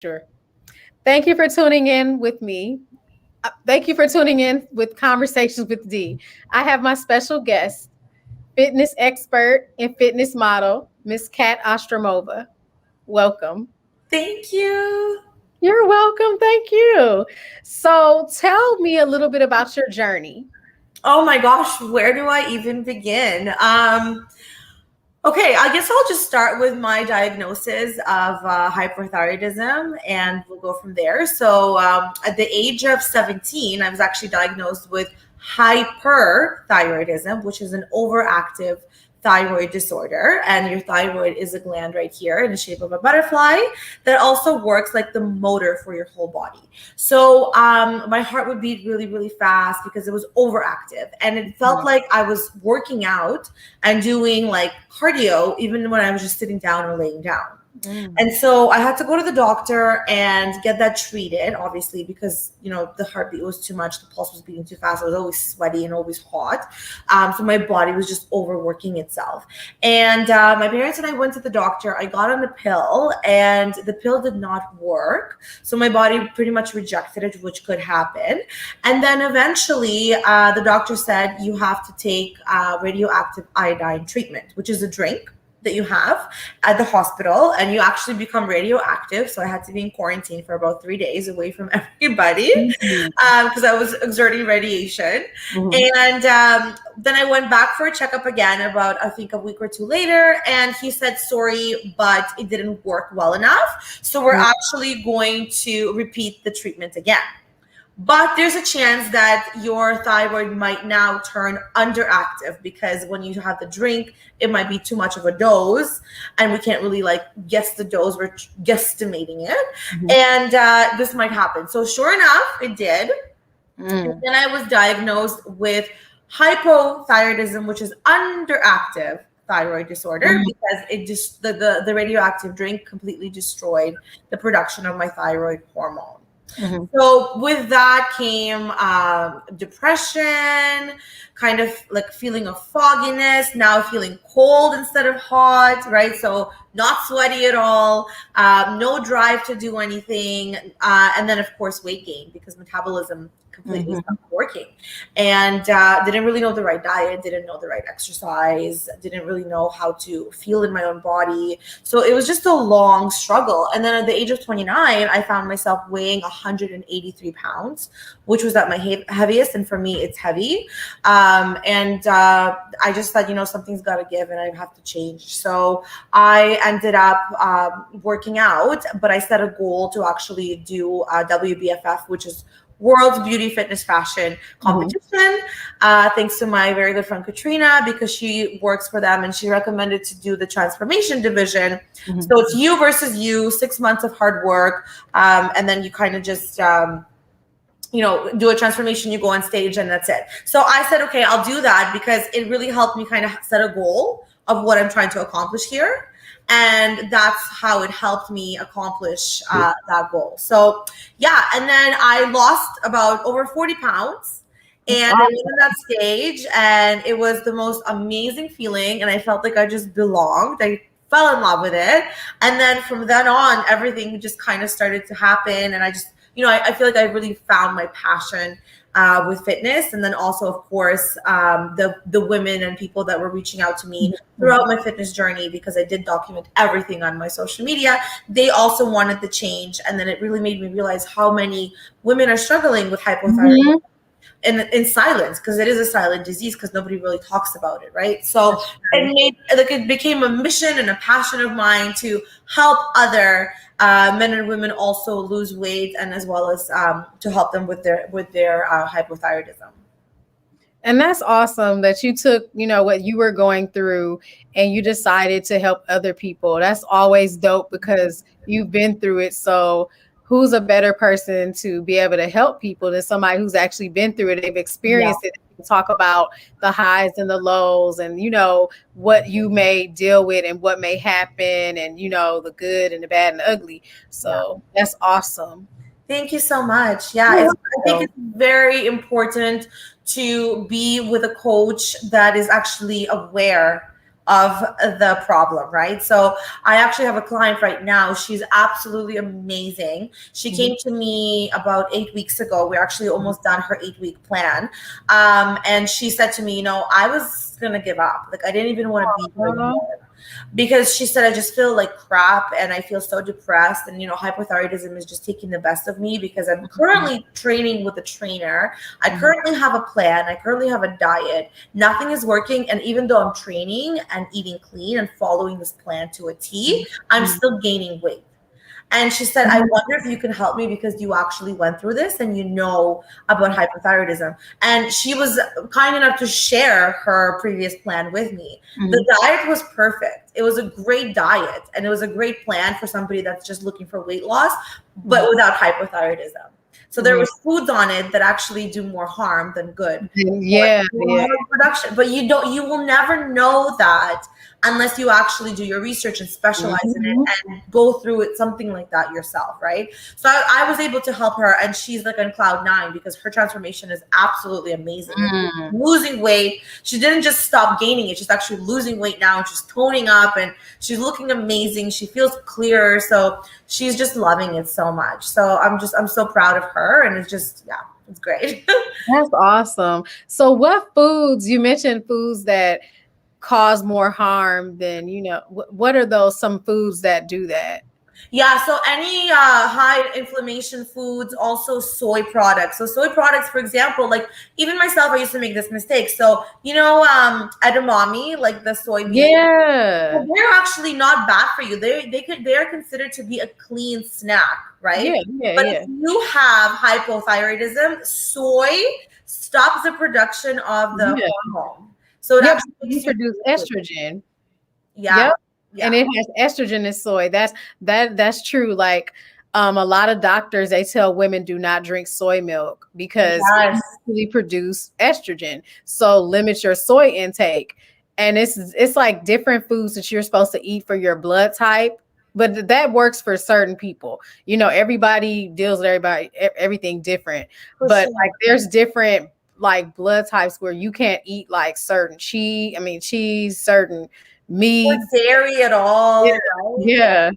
Sure. Thank you for tuning in with me. Thank you for tuning in with Conversations with D. I have my special guest, fitness expert and fitness model, Miss Kat Ostroumova. Welcome. Thank you. You're welcome. Thank you. So, tell me a little bit about your journey. Oh my gosh, where do I even begin? Okay, I guess I'll just start with my diagnosis of hyperthyroidism and we'll go from there. So, at the age of 17, I was actually diagnosed with hyperthyroidism, which is an overactive thyroid disorder. And your thyroid is a gland right here in the shape of a butterfly that also works like the motor for your whole body. So my heart would beat really, really fast because it was overactive. And it felt like I was working out and doing like cardio, even when I was just sitting down or laying down. And so I had to go to the doctor and get that treated, obviously, because, the heartbeat was too much. The pulse was beating too fast. I was always sweaty and always hot. So my body was just overworking itself. And my parents and I went to the doctor. I got on a pill and the pill did not work. So my body pretty much rejected it, which could happen. And then eventually the doctor said, you have to take radioactive iodine treatment, which is a drink that you have at the hospital, and you actually become radioactive. So I had to be in quarantine for about 3 days away from everybody because I was exerting radiation. And then I went back for a checkup again about, I think, a week or two later. And he said, sorry, but it didn't work well enough. So we're actually going to repeat the treatment again. But there's a chance that your thyroid might now turn underactive because when you have the drink, it might be too much of a dose and we can't really guess the dose. We're guesstimating it. And this might happen. So sure enough, it did. And then I was diagnosed with hypothyroidism, which is underactive thyroid disorder because it just the radioactive drink completely destroyed the production of my thyroid hormone. So with that came depression, kind of like feeling of fogginess, now feeling cold instead of hot, right? So not sweaty at all, no drive to do anything. And then, of course, weight gain because metabolism completely stopped working. And didn't really know the right diet, didn't know the right exercise, didn't really know how to feel in my own body. So it was just a long struggle. And then at the age of 29, I found myself weighing 183 pounds, which was at my heaviest. And for me, it's heavy. And I just thought, something's got to give and I have to change. So I ended up working out, but I set a goal to actually do WBFF, which is World's Beauty Fitness Fashion competition. Thanks to my very good friend Katrina, because she works for them and she recommended to do the transformation division. So it's you versus you, 6 months of hard work. And then you kind of just, do a transformation, you go on stage and that's it. So I said, okay, I'll do that because it really helped me kind of set a goal of what I'm trying to accomplish here. And that's how it helped me accomplish that goal. So yeah, and then I lost about over 40 pounds and I was on that stage and it was the most amazing feeling. And I felt like I just belonged. I fell in love with it. And then from then on, everything just kind of started to happen. And I just, I feel like I really found my passion with fitness. And then also, of course, the women and people that were reaching out to me throughout my fitness journey, because I did document everything on my social media, they also wanted the change. And then it really made me realize how many women are struggling with hypothyroidism in silence, because it is a silent disease because nobody really talks about it, right? So it became a mission and a passion of mine to help other men and women also lose weight, and as well as to help them with their hypothyroidism. And that's awesome that you took, what you were going through and you decided to help other people. That's always dope because you've been through it. So who's a better person to be able to help people than somebody who's actually been through it? They've experienced it. Talk about the highs and the lows and, what you may deal with and what may happen and, the good and the bad and the ugly. So that's awesome. Thank you so much. I think it's very important to be with a coach that is actually aware of the problem, right? So I actually have a client right now. She's absolutely amazing. She came to me about 8 weeks ago. We're actually almost done her 8-week plan. And she said to me, you know, I was going to give up. Like, I didn't even want to be here anymore. Because she said, I just feel like crap and I feel so depressed. And, you know, hypothyroidism is just taking the best of me because I'm currently training with a trainer. I currently have a plan. I currently have a diet. Nothing is working. And even though I'm training and eating clean and following this plan to a T, I'm still gaining weight. And she said, I wonder if you can help me because you actually went through this and you know about hypothyroidism. And she was kind enough to share her previous plan with me. The diet was perfect. It was a great diet and it was a great plan for somebody that's just looking for weight loss, but without hypothyroidism. So there was foods on it that actually do more harm than good. Production, but you will never know that unless you actually do your research and specialize in it and go through it, something like that yourself, right? So I was able to help her, and she's like on cloud 9 because her transformation is absolutely amazing. Losing weight, she didn't just stop gaining it; she's actually losing weight now, and she's toning up, and she's looking amazing. She feels clearer, so she's just loving it so much. So I'm so proud of her, and it's just it's great. That's awesome. So what foods, you mentioned foods that cause more harm than, you know, what are some foods that do that? Yeah, so any high inflammation foods, also soy products. So soy products, for example, like even myself, I used to make this mistake. So, you know, edamame, like the soybean. Yeah. Well, they're actually not bad for you. They are considered to be a clean snack, right? But if you have hypothyroidism, soy stops the production of the hormone. So it actually makes you produce estrogen. Yeah. And it has estrogen in soy. That's true. Like a lot of doctors, they tell women do not drink soy milk because it actually produce estrogen. So limit your soy intake. And it's like different foods that you're supposed to eat for your blood type. But that works for certain people. You know, everybody deals with everything different. But like there's different like blood types where you can't eat like certain cheese, certain meat, or dairy at all. Yeah.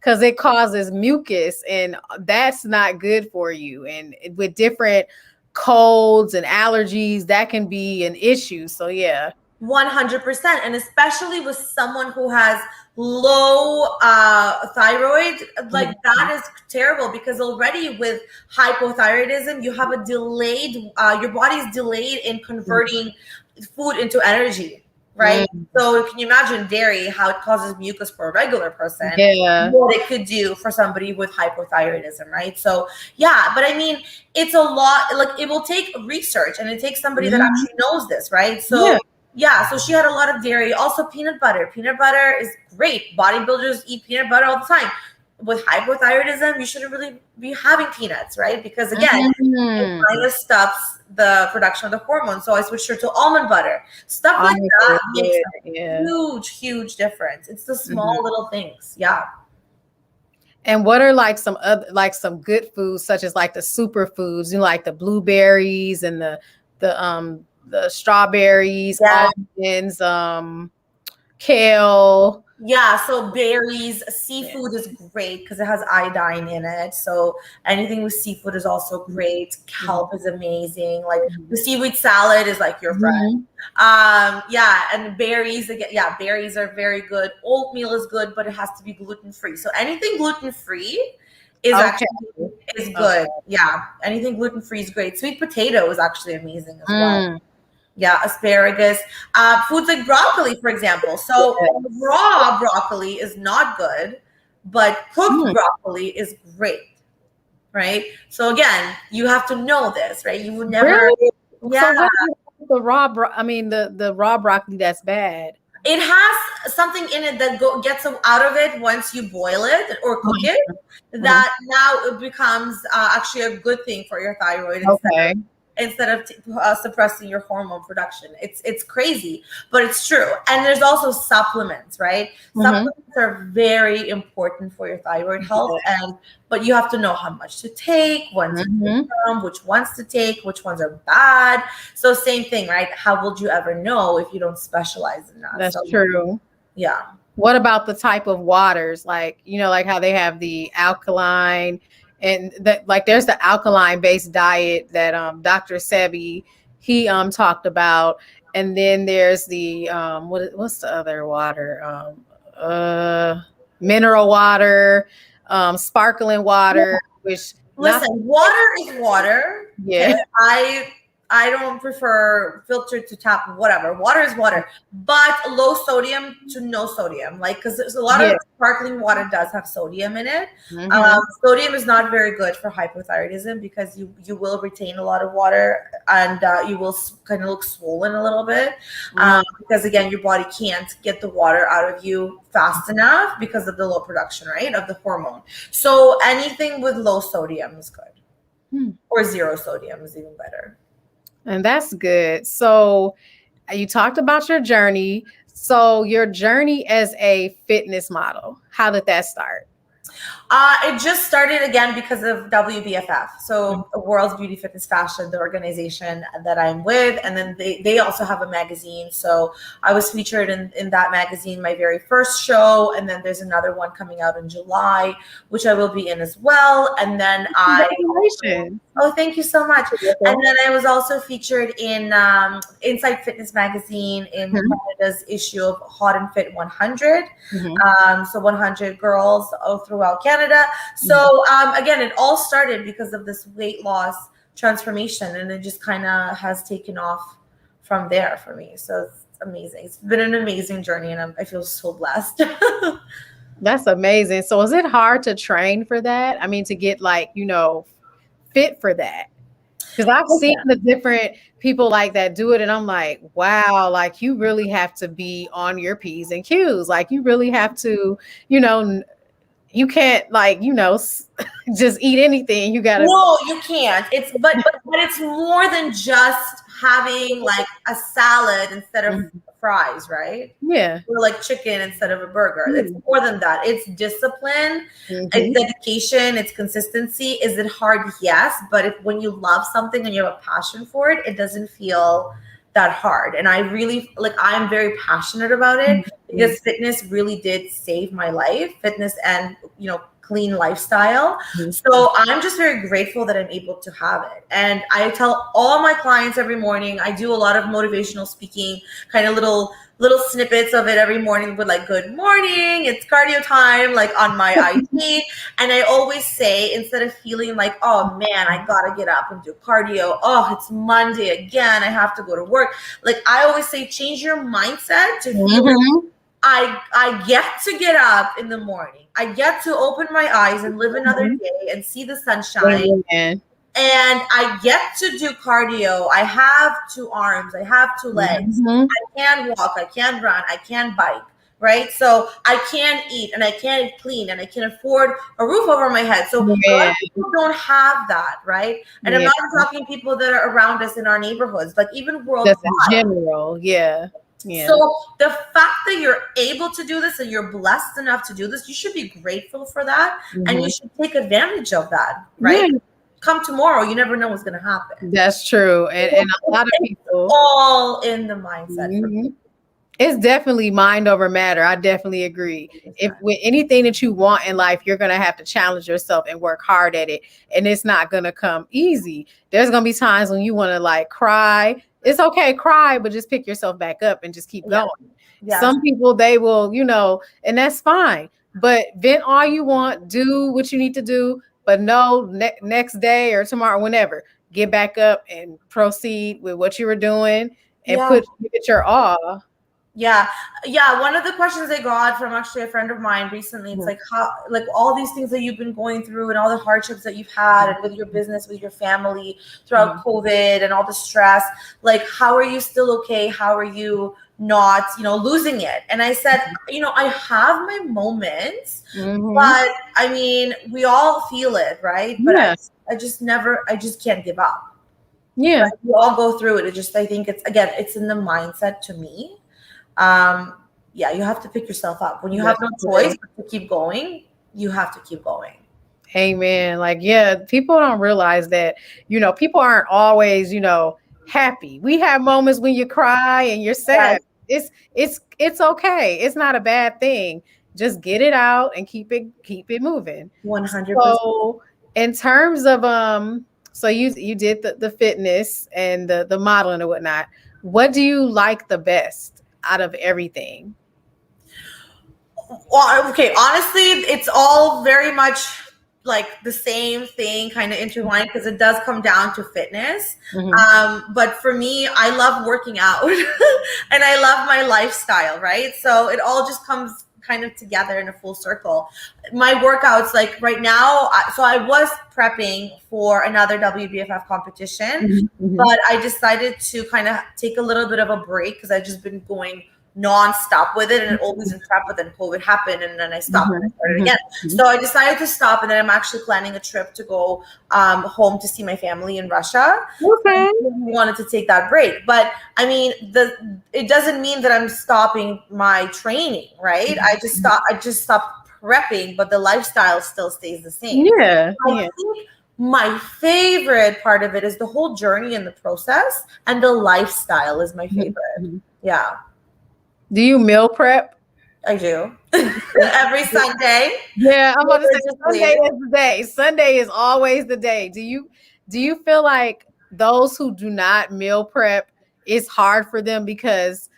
Because it causes mucus, and that's not good for you. And with different colds and allergies, that can be an issue. So 100%, and especially with someone who has low thyroid, like that is terrible because already with hypothyroidism, you have a delayed, your body is delayed in converting food into energy, right? So can you imagine dairy, how it causes mucus for a regular person, what it could do for somebody with hypothyroidism, right? So but I mean, it's a lot, like it will take research and it takes somebody that actually knows this, right? So so she had a lot of dairy. Also peanut butter. Peanut butter is great. Bodybuilders eat peanut butter all the time. With hypothyroidism, you shouldn't really be having peanuts, right? Because again, it kind of stops the production of the hormone. So I switched her to almond butter. Stuff like that makes a huge difference. It's the small little things. And what are like some other, like some good foods, such as like the superfoods, you know, like the blueberries and the strawberries, almonds, kale. So berries, seafood is great because it has iodine in it. So anything with seafood is also great. Kelp is amazing. Like the seaweed salad is like your friend. And berries again. Berries are very good. Oatmeal is good, but it has to be gluten-free. So anything gluten-free is actually good. Anything gluten-free is great. Sweet potato is actually amazing as well. Asparagus, foods like broccoli, for example. So raw broccoli is not good, but cooked broccoli is great, right? So again, you have to know this, right? You would never. So the raw the raw broccoli that's bad. It has something in it that gets out of it once you boil it or cook it. That now it becomes actually a good thing for your thyroid. instead of suppressing your hormone production. It's crazy, but it's true. And there's also supplements, right? Supplements are very important for your thyroid health, but you have to know how much to take, when to take them, which ones to take, which ones are bad. So same thing, right? How would you ever know if you don't specialize in that? That's true. Yeah. What about the type of waters? Like, like how they have the alkaline and that, like, there's the alkaline based diet that Dr. Sebi, he talked about. And then there's the what's the other water? Mineral water, sparkling water, which listen, water is water. Yeah. Okay? I don't prefer filtered to tap, whatever. Water is water, but low sodium to no sodium. Like, because there's a lot of sparkling water does have sodium in it. Sodium is not very good for hypothyroidism because you will retain a lot of water and you will kind of look swollen a little bit because, again, your body can't get the water out of you fast enough because of the low production, right, of the hormone. So anything with low sodium is good, or zero sodium is even better. And that's good. So you talked about your journey. So your journey as a fitness model, how did that start? It just started again because of WBFF. So World's Beauty Fitness Fashion, the organization that I'm with. And then they also have a magazine. So I was featured in that magazine, my very first show. And then there's another one coming out in July, which I will be in as well. And then oh, thank you so much. And then I was also featured in Inside Fitness magazine in Canada's issue of Hot and Fit 100. So 100 girls throughout Canada. So again, it all started because of this weight loss transformation, and it just kind of has taken off from there for me. So it's amazing. It's been an amazing journey, and I feel so blessed. That's amazing. So is it hard to train for that? I mean, to get fit for that? Because I've seen the different people like that do it, and I'm like, wow, like you really have to be on your P's and Q's. Like you really have to, you can't just eat anything. You gotta. No, you can't. But it's more than just having like a salad instead of fries, right? Yeah. Or like chicken instead of a burger. It's more than that. It's discipline, it's dedication, it's consistency. Is it hard? Yes. But when you love something and you have a passion for it, it doesn't feel that hard. And I really I'm very passionate about it because fitness really did save my life, fitness and, clean lifestyle. So I'm just very grateful that I'm able to have it. And I tell all my clients every morning, I do a lot of motivational speaking, kind of little snippets of it every morning with like, good morning, it's cardio time, like on my IG. And I always say, instead of feeling like, oh man, I gotta get up and do cardio. Oh, it's Monday again, I have to go to work. Like I always say, change your mindset to feel I get to get up in the morning. I get to open my eyes and live another day and see the sunshine. And I get to do cardio. I have 2 arms. I have 2 legs. I can walk. I can run. I can bike. Right? So I can eat and I can clean and I can afford a roof over my head. So a lot of people don't have that, right? And I'm not talking people that are around us in our neighborhoods, like even worldwide. That's in general. Yeah. So the fact that you're able to do this and you're blessed enough to do this, you should be grateful for that. And you should take advantage of that, right? Come tomorrow, you never know what's going to happen. That's true. And a lot of people, all in the mindset. It's definitely mind over matter. I definitely agree. If with anything that you want in life, you're going to have to challenge yourself and work hard at it. And it's not going to come easy. There's going to be times when you want to cry. It's okay, cry, but just pick yourself back up and just keep going. Some people, they will, and that's fine. But vent all you want, do what you need to do. But no, next day or tomorrow, whenever, get back up and proceed with what you were doing and give it your all. Yeah. One of the questions I got from actually a friend of mine recently, it's like how, all these things that you've been going through and all the hardships that you've had and with your business, with your family throughout COVID and all the stress, how are you still okay? How are you not, losing it? And I said, I have my moments, but I mean, we all feel it, right? But I just can't give up. Yeah. We all go through it. It just, I think it's in the mindset to me. Um, yeah, you have to pick yourself up. When you have That's no true. choice but to keep going, you have to keep going. Amen. Like, yeah, people don't realize that, people aren't always, happy. We have moments when you cry and you're Yes, sad. It's okay. It's not a bad thing. Just get it out and keep it moving. 100%. So in terms of so you did the fitness and the modeling and whatnot. What do you like the best out of everything? Well, okay, honestly, it's all very much like the same thing, kind of intertwined, because it does come down to fitness. Mhm. But for me, I love working out and I love my lifestyle, right? So it all just comes kind of together in a full circle. My workouts, like right now, so I was prepping for another WBFF competition, Mhm. Mhm. but I decided to kind of take a little bit of a break because I've just been going non-stop with it, and it always in prep, but then COVID happened and then I stopped and I Mhm. started Mhm. again. Mhm. So I decided to stop, and then I'm actually planning a trip to go home to see my family in Russia. So I Okay. really wanted to take that break, but I mean, it doesn't mean that I'm stopping my training, right? I just stopped prepping, but the lifestyle still stays the same. Yeah. I Yeah. think my favorite part of it is the whole journey and the process, and the lifestyle is my Mhm. favorite. Mhm. Yeah. Do you meal prep? I do. Every Sunday, Yeah, I'm about to say Sunday religiously. is the day. Sunday is always the day. Do you feel like those who do not meal prep, it's hard for them because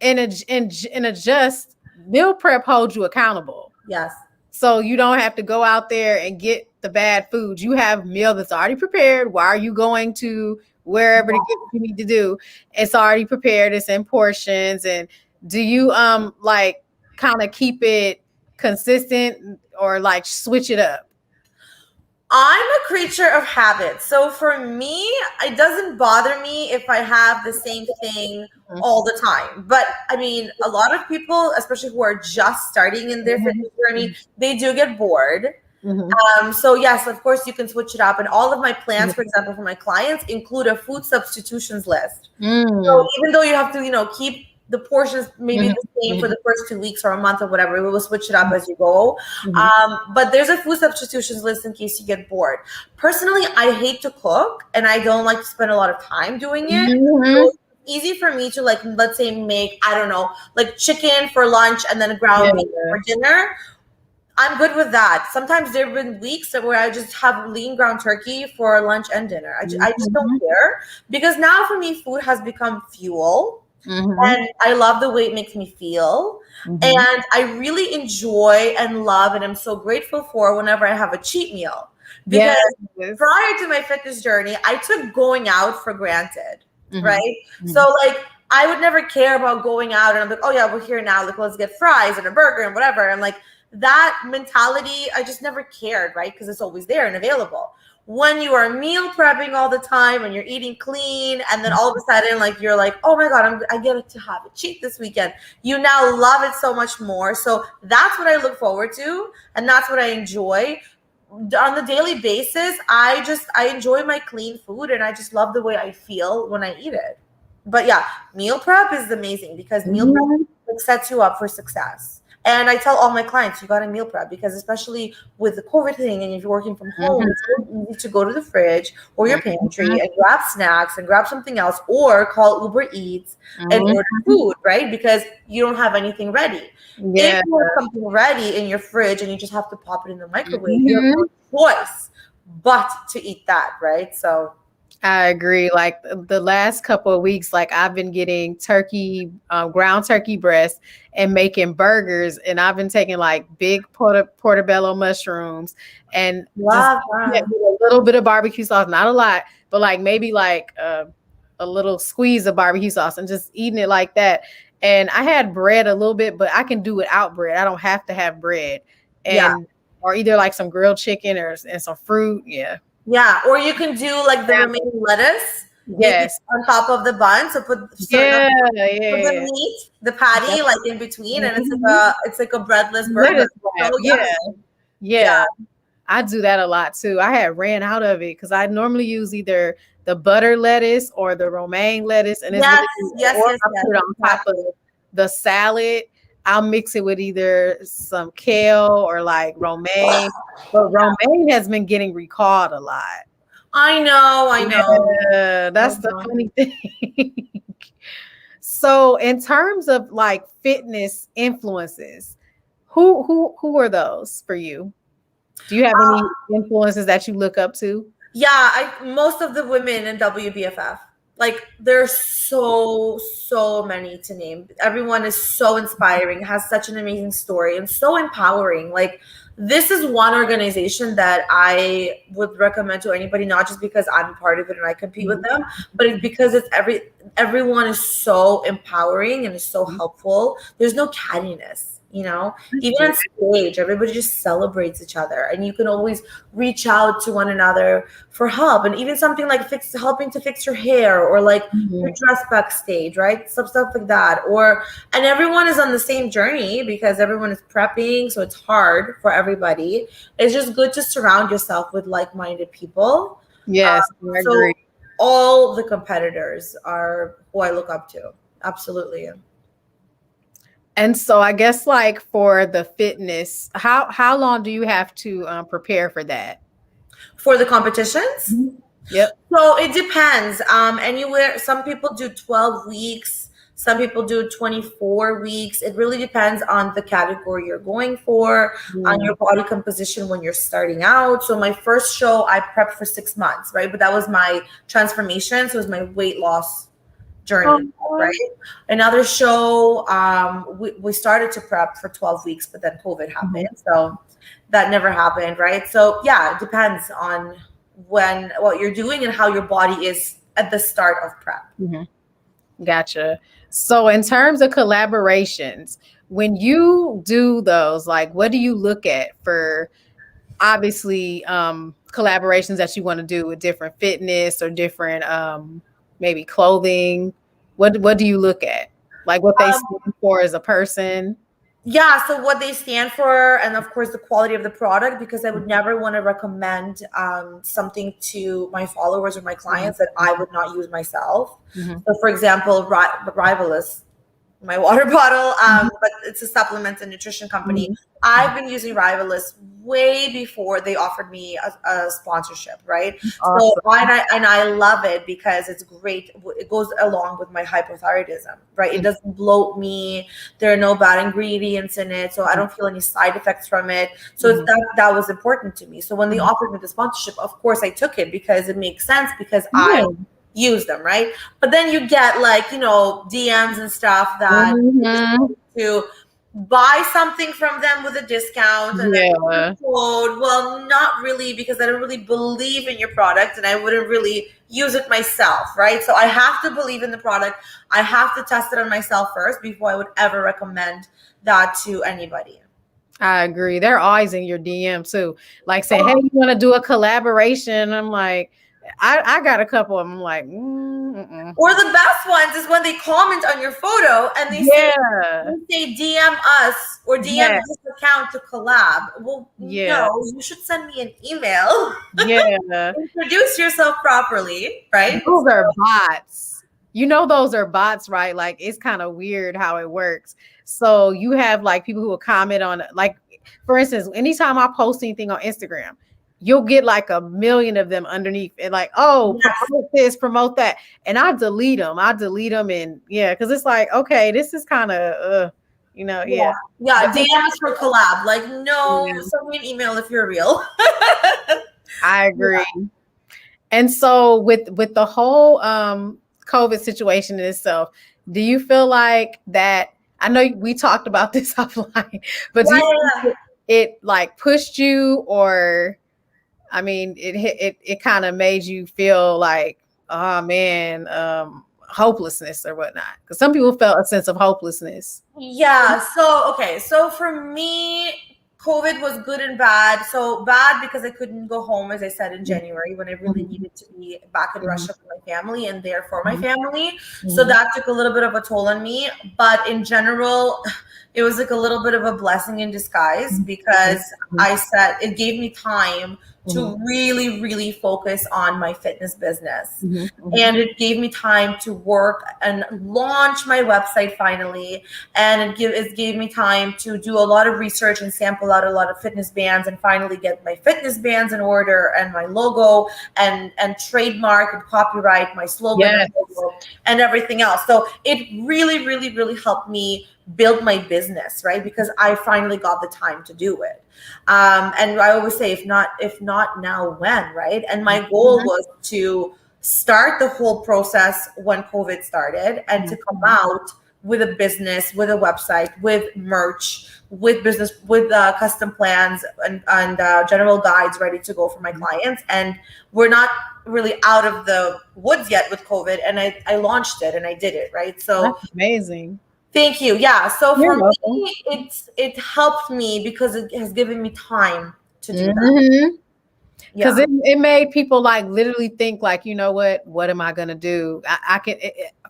in a just meal prep holds you accountable. Yes. So you don't have to go out there and get the bad food. You have meal that's already prepared. Why are you going to wherever to get what you need to do? It's already prepared. It's in portions. And do you like kind of keep it consistent or like switch it up? I'm a creature of habit. So for me, it doesn't bother me if I have the same thing all the time. But I mean, a lot of people, especially who are just starting in their Mhm. fitness journey, they do get bored. Mhm. So yes, of course you can switch it up. And all of my plans, Mhm. for example, for my clients include a food substitutions list. So Mm. even though you have to, keep the portions maybe Mhm. the same for Mhm. the first 2 weeks or a month or whatever, we will switch it up as you go. Mhm. But there's a food substitutions list in case you get bored. Personally, I hate to cook and I don't like to spend a lot of time doing it. Mhm. So it's easy for me to, like, let's say, make, I don't know, like chicken for lunch and then Yeah. ground beef for dinner. I'm good with that. Sometimes there have been weeks where I just have lean ground turkey for lunch and dinner. I just don't Mhm. care, because now for me, food has become fuel, Mhm. and I love the way it makes me feel. Mhm. And I really enjoy and love, and I'm so grateful for whenever I have a cheat meal. Because Yes. prior to my fitness journey, I took going out for granted, Mhm. right? Mhm. So, like, I would never care about going out, and I'm like, oh yeah, we're here now. Like, let's get fries and a burger and whatever. And like that mentality, I just never cared, right? Because it's always there and available. When you are meal prepping all the time and you're eating clean, and then all of a sudden, like, you're like, oh my God, I get to have a cheat this weekend. You now love it so much more. So that's what I look forward to, and that's what I enjoy on the daily basis. I enjoy my clean food, and I just love the way I feel when I eat it. But yeah, meal prep is amazing because meal prep, Mhm. like, sets you up for success. And I tell all my clients, you got to meal prep, because especially with the COVID thing, and if you're working from home, it's Mhm. so easy to go to the fridge or your pantry Mhm. and grab snacks and grab something else, or call Uber Eats and Mhm. order food, right? Because you don't have anything ready. If Yeah. you have something ready in your fridge and you just have to pop it in the microwave, you have Mhm. no choice but to eat that, right? So I agree. Like the last couple of weeks, like I've been getting turkey, ground turkey breast and making burgers. And I've been taking like big portobello mushrooms and just love eating it that. with a little bit of barbecue sauce, not a lot, but like maybe like a little squeeze of barbecue sauce and just eating it like that. And I had bread a little bit, but I can do without bread. I don't have to have bread. Yeah. And or either like some grilled chicken and some fruit. Yeah. Yeah. Or you can do like the remaining lettuce, maybe Yes. on top of the bun. So put certain Yeah, put the yeah. meat, the patty, That's like in between, and mhm. it's like a breadless burger. Lettuce wrap. So Yeah, yummy. Yeah. yeah. I do that a lot too. I had ran out of it because I normally use either the butter lettuce or the romaine lettuce, and it's Yes, really good. yes, Or yes, I yes, put it on top of exactly. the salad. I'll mix it with either some kale or like romaine. But romaine has been getting recalled a lot. I know, I know. Yeah, I that's the know. funny thing. So, in terms of like fitness influences, who are those for you? Do you have any influences that you look up to? Yeah, most of the women in WBFF, like there's so many to name. Everyone is so inspiring, has such an amazing story, and so empowering. Like this is one organization that I would recommend to anybody, not just because I'm part of it and I compete with them, but it's because everyone is so empowering and is so helpful. There's no cattiness, you know. That's Even good. on stage, everybody just celebrates each other, and you can always reach out to one another for help. And even something like helping to fix your hair, or like your Mhm. dress backstage, right? Some stuff like that. And everyone is on the same journey because everyone is prepping, so it's hard for everybody. It's just good to surround yourself with like-minded people. Yes, I agree. So all the competitors are who I look up to. Absolutely. And so I guess like for the fitness, how long do you have to prepare for that? For the competitions, Mhm. Yep. so it depends. Anywhere, some people do 12 weeks, some people do 24 weeks. It really depends on the category you're going for, on Yeah. your body composition when you're starting out. So my first show, I prepped for 6 months, right? But that was my transformation. So it was my weight loss journey, Oh, right? Another show, we started to prep for 12 weeks, but then COVID mhm. happened. So that never happened, right? So yeah, it depends on what you're doing and how your body is at the start of prep. Mhm. Gotcha. So in terms of collaborations, when you do those, like what do you look at for obviously collaborations that you want to do with different fitness or different maybe clothing? What do you look at? Like what they Um, stand for as a person? yeah, so what they stand for, and of course the quality of the product, because I would never want to recommend something to my followers or my Mhm. clients that I would not use myself. Mhm. So, for example, Rivalus, my water bottle, Mhm. but it's a supplement and nutrition company. Mhm. I've been using Rivalus way before they offered me a sponsorship, right? So Awesome. I love it because it's great. It goes along with my hypothyroidism, right? It Mhm. doesn't bloat me. There are no bad ingredients in it, so I don't feel any side effects from it. So it's Mhm. that was important to me. So when they Mhm. offered me the sponsorship, of course I took it because it makes sense because I Yeah. use them, right? But then you get like, DMs and stuff that they just Mhm. want to buy something from them with a discount and then put a Yeah. code. Well, not really, because I don't really believe in your product and I wouldn't really use it myself, right? So I have to believe in the product. I have to test it on myself first before I would ever recommend that to anybody. I agree. They're always in your DM too. Like saying, "Hey, you want to do a collaboration?" I'm like, I got a couple of them. I'm like, mm-mm. Or the best ones is when they comment on your photo and Yeah, they say DM us or DM yeah, this account to collab. Well, yeah, no, you should send me an email. yeah. Introduce yourself properly, right? Those are bots. You know, those are bots, right? Like it's kind of weird how it works. So you have like people who will comment on, like, for instance, anytime I post anything on Instagram, you'll get like a million of them underneath and like, oh, Yes. promote this, promote that. And I delete them. I delete them. And yeah, because it's like, okay, this is kind of, Yeah. yeah. Yeah. But DM us for collab. Like, no, yeah, send me an email if you're real. I Yeah. agree. And so with the whole COVID situation in itself, do you feel like that? I know we talked about this offline, but do Yeah, you yeah, think yeah. it like pushed you, or I mean, it kind of made you feel like, oh man, hopelessness or whatnot? Because some people felt a sense of hopelessness. Yeah. So, okay. So for me, COVID was good and bad. So bad because I couldn't go home, as I said, in January when I really needed to be back in Russia with my family and there for my family. So that took a little bit of a toll on me. But in general, it was like a little bit of a blessing in disguise because I said it gave me time to really, really focus on my fitness business. And it gave me time to work and launch my website finally. And it gave me time to do a lot of research and sample out a lot of fitness bands and finally get my fitness bands in order and my logo and trademark and copyright my slogan and logo and everything else. So it really, really, really helped me build my business, right? Because I finally got the time to do it. And I always say, if not now, when, right? And my goal was to start the whole process when COVID started and to come out with a business, with a website, with merch, with business, with custom plans and general guides ready to go for my clients. And we're not really out of the woods yet with COVID. And I launched it and I did it, right? So that's amazing. Thank you. Yeah. So for me, it helped me because it has given me time to do that. Because it made people like literally think like, you know what am I going to do?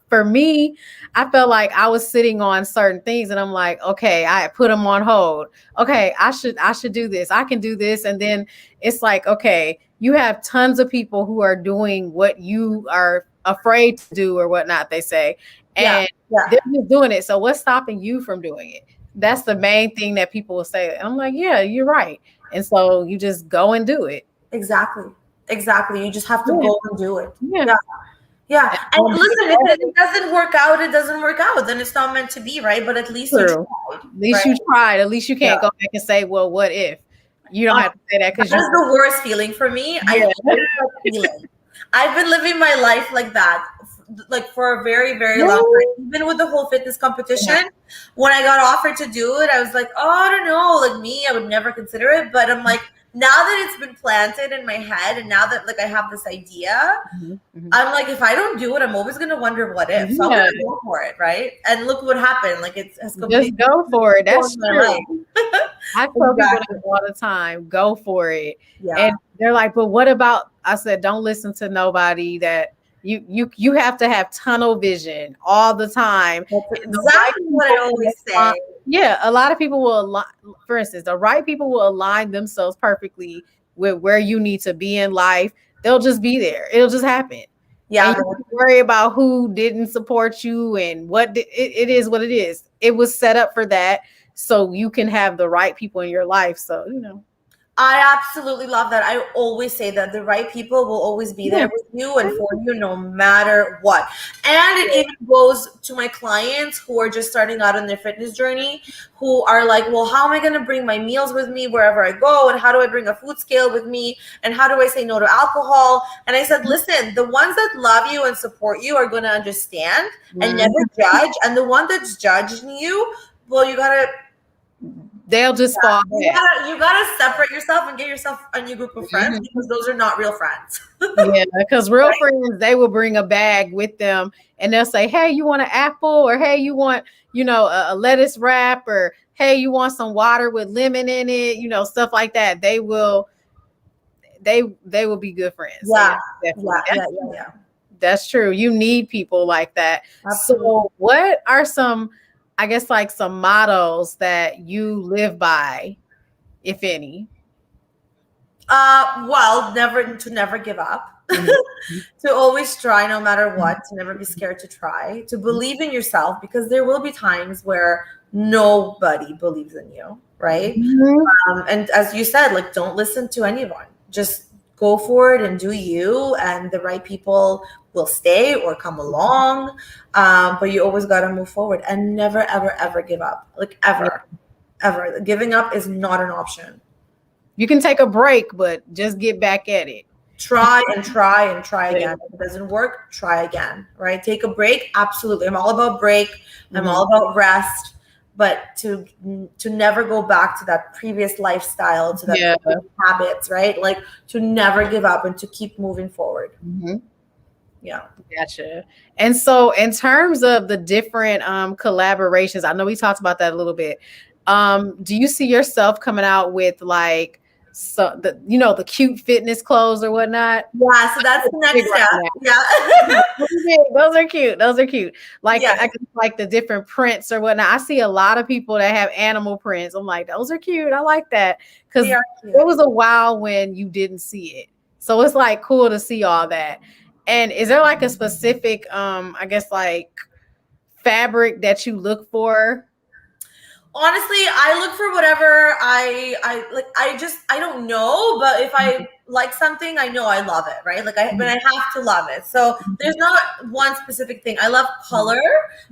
For me, I felt like I was sitting on certain things and I'm like, okay, I put them on hold. Okay, I should do this. I can do this. And then it's like, okay, you have tons of people who are doing what you are afraid to do or whatnot, they say. And they're just doing it. So what's stopping you from doing it? That's the main thing that people will say. I'm like, yeah, you're right. And so you just go and do it. Exactly. You just have to go and do it. Yeah. And listen, if it doesn't work out, it doesn't work out. Then it's not meant to be, right? But at least you tried. At least you tried. At least you can't go back and say, well, what if? You don't have to say that because that's the worst feeling for me. I've been living my life like that, like for a very, very long time. Even with the whole fitness competition, when I got offered to do it, I was like, oh, I don't know. Like me, I would never consider it. But I'm like, now that it's been planted in my head and now that like I have this idea, I'm like, if I don't do it, I'm always going to wonder what if. So I'm going to go for it, right? And look what happened. Like it's completely just go for it. That's true. I tell people that all the time, go for it. And they're like, but what about, I said, don't listen to nobody that you have to have tunnel vision all the time. That's exactly what I always say. Yeah, a lot of people will align, for instance, the right people will align themselves perfectly with where you need to be in life. They'll just be there. It'll just happen. Yeah. And you don't worry about who didn't support you and it is what it is. It was set up for that. So you can have the right people in your life. So, you know. I absolutely love that. I always say that the right people will always be there with you and for you no matter what. And it even goes to my clients who are just starting out on their fitness journey, who are like, well, how am I going to bring my meals with me wherever I go? And how do I bring a food scale with me? And how do I say no to alcohol? And I said, listen, the ones that love you and support you are going to understand and never judge. And the one that's judging you, well, you got to... They'll just fall. You gotta separate yourself and get yourself a new group of friends because those are not real friends. Because real friends, they will bring a bag with them and they'll say, hey, you want an apple? Or hey, you want, a lettuce wrap? Or hey, you want some water with lemon in it? Stuff like that. They will be good friends. Yeah. That's true. You need people like that. Absolutely. So what are some, I guess, like some mottos that you live by, if any? Well, never give up. To always try no matter what, to never be scared to try, to believe in yourself, because there will be times where nobody believes in you, right? And as you said, like, don't listen to anyone. Just go for it and do you, and the right people will stay or come along. But you always got to move forward and never, ever, ever give up. Like ever. Giving up is not an option. You can take a break, but just get back at it. Try and try and try again. If it doesn't work, try again, right? Take a break. Absolutely. I'm all about break. I'm all about rest. But to never go back to that previous lifestyle, to that previous habits, right? Like to never give up and to keep moving forward. Yeah. Gotcha. And so in terms of the different collaborations, I know we talked about that a little bit. Do you see yourself coming out with like the cute fitness clothes or whatnot? Yeah, so that's the next Big right step. now. Yeah. Those are cute. Those are cute. Like Yeah, I guess like the different prints or whatnot. I see a lot of people that have animal prints. I'm like, those are cute. I like that because they are there cute. was a while when you didn't see it, so it's like cool to see all that. And is there like a specific, I guess like fabric that you look for? Honestly, I look for whatever I like. I don't know, but if I like something, I know I love it, right? Like but I have to love it. So there's not one specific thing. I love color,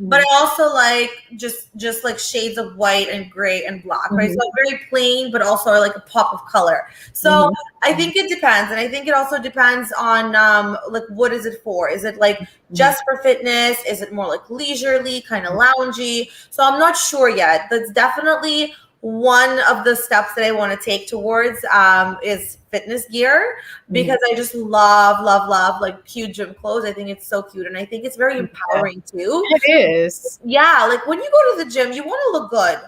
but I also like just like shades of white and gray and black, right? So I'm very plain, but also I like a pop of color. So I think it depends, and I think it also depends on like what is it for? Is it like just for fitness? Is it more like leisurely, kind of loungy? So I'm not sure yet. That's definitely one of the steps that I want to take towards is fitness gear, because I just love like cute gym clothes. I think it's so cute, and I think it's very empowering too. It is. Yeah, like when you go to the gym, you want to look good.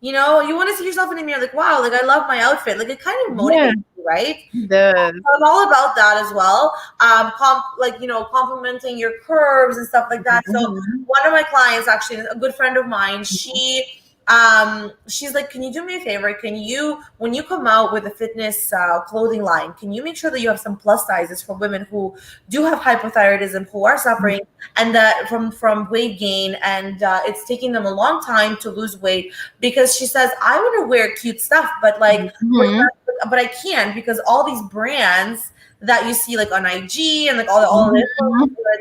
You know, you want to see yourself in the mirror, like, wow, like I love my outfit. Like it kind of motivates you, right? It does. So I'm all about that as well. Complimenting your curves and stuff like that. So one of my clients, actually a good friend of mine, she's like, can you do me a favor? Can you, when you come out with a fitness clothing line, can you make sure that you have some plus sizes for women who do have hypothyroidism, who are suffering and that from weight gain, and it's taking them a long time to lose weight, because she says, I want to wear cute stuff, but like but I can't, because all these brands that you see like on IG and like all this,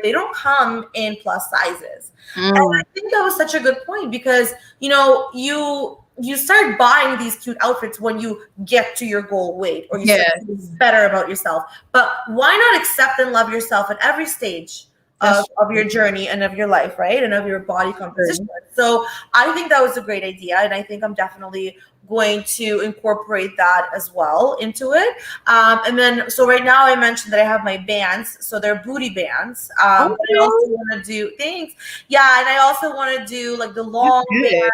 they don't come in plus sizes. And I think that was such a good point, because you start buying these cute outfits when you get to your goal weight, or you start feeling better about yourself. But why not accept and love yourself at every stage of your journey and of your life, right? And of your body composition. So I think that was a great idea. And I think I'm definitely going to incorporate that as well into it. And then, so right now I mentioned that I have my bands. So they're booty bands. But I also want to do things. Yeah. And I also want to do like the long bands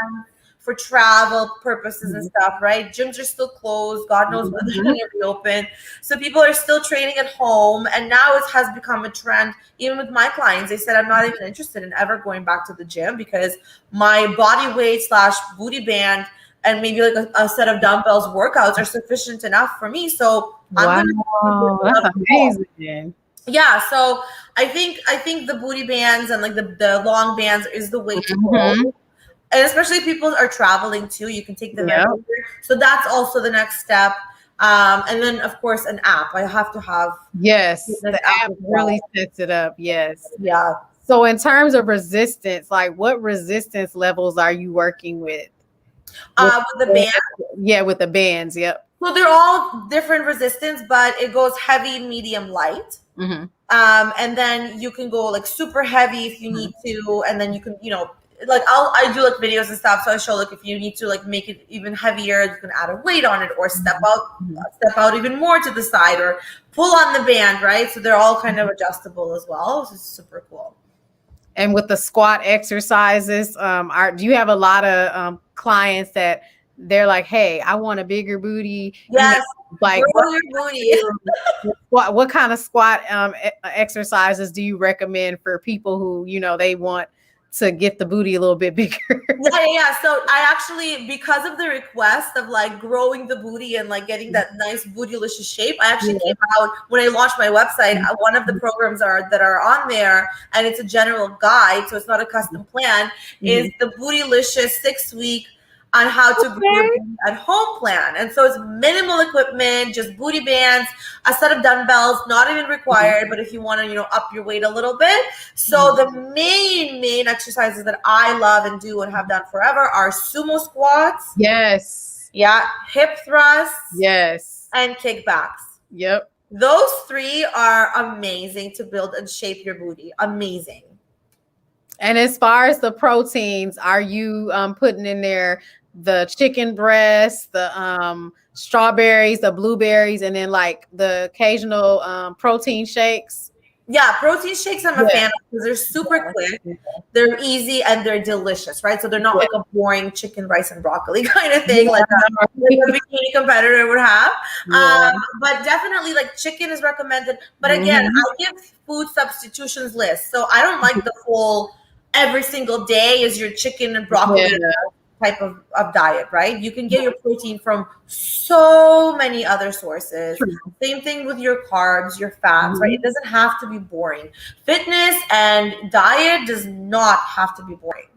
for travel purposes and stuff, right? Gyms are still closed. God knows when they're going to reopen. So people are still training at home. And now it has become a trend. Even with my clients, they said, I'm not even interested in ever going back to the gym, because my body weight / booty band and maybe like a set of dumbbells workouts are sufficient enough for me. So I'm that's amazing. Yeah, so I think the booty bands and like the long bands is the way to go. And especially if people are traveling too, you can take them everywhere. So that's also the next step. And then of course an app. I have to have the app really sets it up. Yes. Yeah. So in terms of resistance, like what resistance levels are you working with? With the bands? Yeah, with the bands. Yep. So they're all different resistance, but it goes heavy, medium, light. And then you can go like super heavy if you need to, and then you can, like I do like videos and stuff. So I show like if you need to like make it even heavier, you can add a weight on it, or step out even more to the side, or pull on the band, right? So they're all kind of adjustable as well. So it's super cool. And with the squat exercises, do you have a lot of clients that they're like, hey, I want a bigger booty? Yes, like grow your booty. what kind of squat exercises do you recommend for people who, they want to get the booty a little bit bigger? Yeah. So I actually, because of the request of like growing the booty and like getting that nice bootylicious shape, I actually came out when I launched my website. One of the programs that are on there, and it's a general guide, so it's not a custom plan, is the bootylicious 6-week on how to grow at home plan. And so it's minimal equipment, just booty bands, a set of dumbbells, not even required, but if you want to, up your weight a little bit. So the main exercises that I love and do and have done forever are sumo squats. Yes. Yeah. Hip thrusts. Yes. And kickbacks. Yep. Those 3 are amazing to build and shape your booty. Amazing. And as far as the proteins, are you putting in there the chicken breast, the strawberries, the blueberries, and then like the occasional protein shakes? Yeah, protein shakes I'm a fan of because they're super Yeah. quick, they're easy, and they're delicious, right? So they're not like a boring chicken, rice, and broccoli kind of thing like a bikini competitor would have. Yeah. But definitely like chicken is recommended. But again, Mhm. I give food substitutions list. So I don't like the whole every single day is your chicken and broccoli Yeah. type of diet, right? You can get your protein from so many other sources. True. Same thing with your carbs, your fats, right? Mhm. It doesn't have to be boring. Fitness and diet does not have to be boring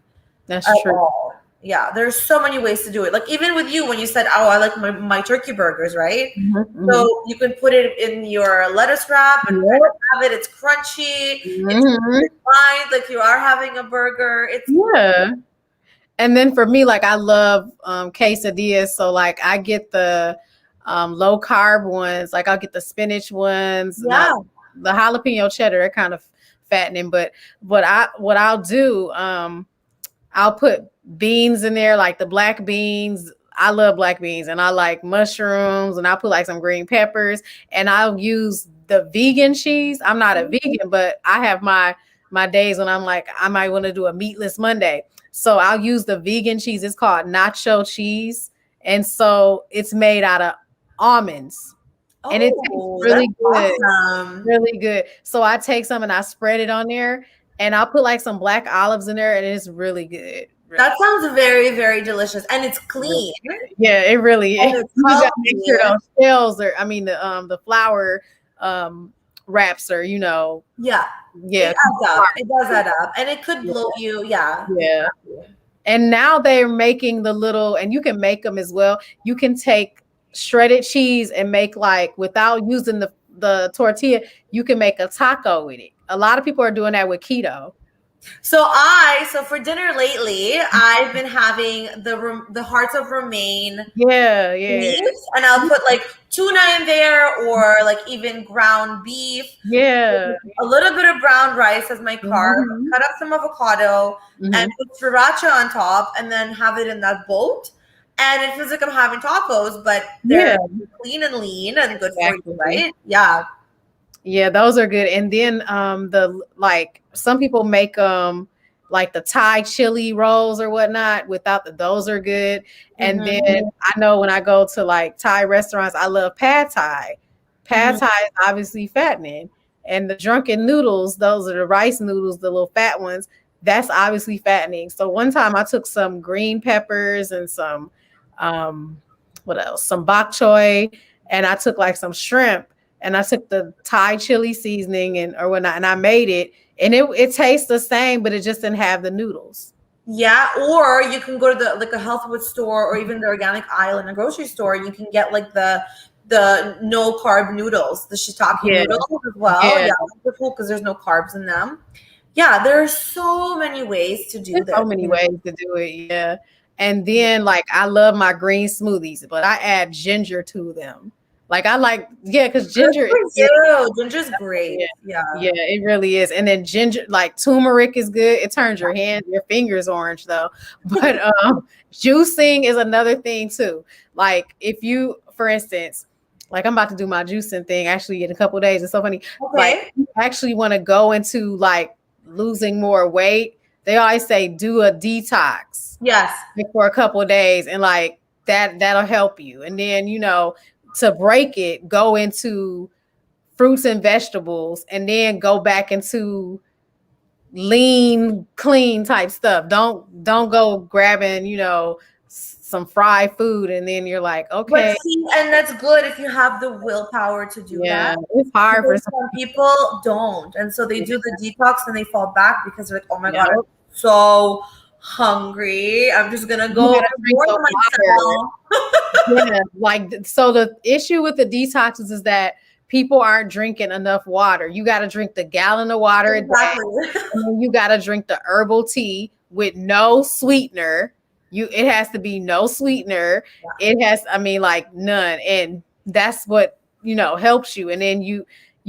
That's at true. all. Yeah, there's so many ways to do it. Like even with you, when you said, "Oh, I like my turkey burgers," right? Mhm. So you can put it in your lettuce wrap and kind Yep. of have it. It's crunchy. It's Mhm. fine. Like you are having a burger. It's Yeah. And then for me, like I love quesadillas. So like I get the low carb ones. Like I'll get the spinach ones. yeah. Not the jalapeno cheddar. They're kind of fattening. But what I'll do, I'll put beans in there, like the black beans. I love black beans, and I like mushrooms, and I'll put like some green peppers, and I'll use the vegan cheese. I'm not a vegan, but I have my days when I'm like, I might want to do a meatless Monday. So I'll use the vegan cheese. It's called nacho cheese. And so it's made out of almonds. And it tastes Oh, that's really good. awesome. Really good. So I take some and I spread it on there and I'll put like some black olives in there and it's really good. That Really, sounds very, very delicious. And it's really clean good. Yeah, it really is. and it's You just gotta make sure healthy. those shells are, I mean the flour wraps are, Yeah. It yeah. adds up. It does add up. And it could bloat you. Yeah. Yeah. And now they're making the little, and you can make them as well. You can take shredded cheese and make like without using the tortilla, you can make a taco with it. A lot of people are doing that with keto. So for dinner lately, I've been having the hearts of romaine Yeah, yeah, leaves, and I'll put like tuna in there, or like even ground beef, yeah. a little bit of brown rice as my carb, Mhm, cut up some avocado, and mhm. put sriracha on top, and then have it in that boat. And it feels like I'm having tacos, but they're Yeah, clean and lean and good for you, exactly. right? Yeah. Yeah, those are good. And then the like some people make like the Thai chili rolls or whatnot without those are good. And then Mm-hmm. I know when I go to like Thai restaurants, I love pad Thai. Pad Mm-hmm. Thai is obviously fattening. And the drunken noodles, those are the rice noodles, the little fat ones, that's obviously fattening. So one time I took some green peppers and some what else? Some bok choy, and I took like some shrimp and I took the Thai chili seasoning and or whatnot, and I made it, and it tastes the same, but it just didn't have the noodles. Yeah, or you can go to the like a health food store or even the organic aisle in a grocery store, and you can get like the no carb noodles, the shiitake Yeah, noodles as well. yeah. Yeah, they're cool because there's no carbs in them. Yeah, there's so many ways to do There's this. so many ways to do it. Yeah, and then like I love my green smoothies, but I add ginger to them. Like I like yeah, because Good ginger. for Yeah, you. Ginger's great. yeah, Yeah. yeah, it really is. And then ginger, like turmeric is good. It turns your fingers orange though. But juicing is another thing too. Like if you, for instance, like I'm about to do my juicing thing actually in a couple of days. It's so funny. Like Okay. you actually want to go into like losing more weight. They always say do a detox Yes. like, for a couple of days, and like that'll help you. And then to break it, go into fruits and vegetables and then go back into lean clean type stuff. Don't go grabbing some fried food and then you're like But okay. see, and that's good if you have the willpower to do that. Yeah, it's hard for Because some some people don't. And so they do the detox and they fall back because they're like, oh my God, I'm people. so hungry. I'm just going to You go gotta drink reward some water. myself. Yeah, like so the issue with the detoxes is that people aren't drinking enough water. You got to drink the gallon of water a day, Exactly. and then you got to drink the herbal tea with no sweetener. It has to be no sweetener. It has, I mean, like none, and that's what helps you. And then you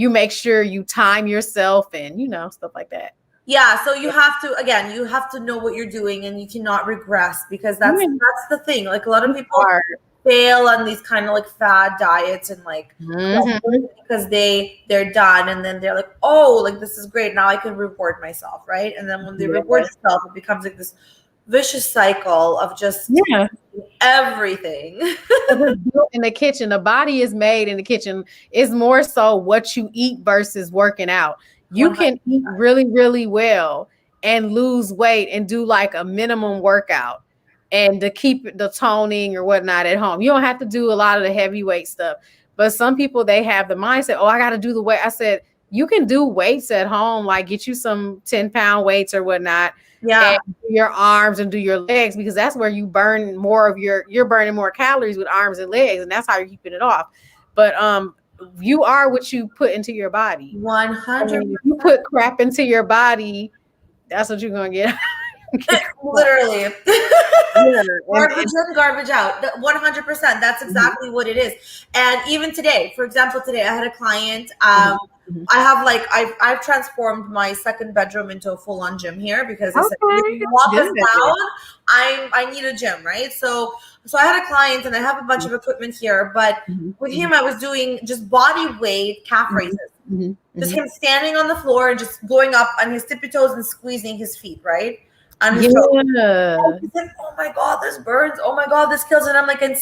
make sure you time yourself and stuff like that. Yeah, so you have to know what you're doing and you cannot regress because that's Yeah, the thing. Like a lot of it's people hard. fail on these kind of like fad diets and like Mhm. because they're done, and then they're like, oh, like this is great, now I can reward myself, right? And then when they reward Yeah. themselves, it becomes like this vicious cycle of just Yeah. everything. It's built in the kitchen. The body is made in the kitchen. It's more so what you eat versus working out. You can eat really, really well and lose weight and do like a minimum workout and to keep the toning or whatnot at home. You don't have to do a lot of the heavyweight stuff. But some people, they have the mindset, oh, I got to do the weight. I said, you can do weights at home, like get you some 10-pound weights or whatnot. Yeah. And do your arms and do your legs, because that's where you burn more of you're burning more calories with arms and legs, and that's how you're keeping it off. But you are what you put into your body. 100%. If you put crap into your body, that's what you're gonna get. Literally. Yeah. Garbage in, garbage out. 100%. That's exactly what it is. And even today, for example, today I had a client. I have like I've transformed my second bedroom into a full-on gym here because I said, walk us down. I need a gym, right? So I had a client and I have a bunch of equipment here, but with him I was doing just body weight calf raises. Just him standing on the floor and just going up on his tippy toes and squeezing his feet, right? On his toes. He said, oh my God, this burns. Oh my God, this kills. And I'm like, and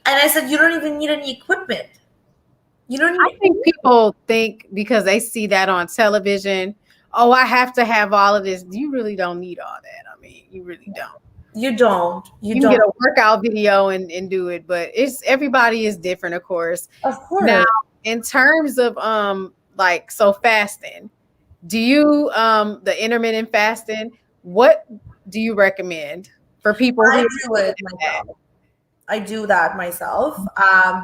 I said, you don't even need any equipment. You don't need. I think people think because they see that on television, oh, I have to have all of this. You really don't need all that. I mean, you really don't. You don't. You can get a workout video and do it, but it's everybody is different, of course. Of course. Now, in terms of like so fasting, do you the intermittent fasting, what do you recommend for people who do it myself? I do that myself.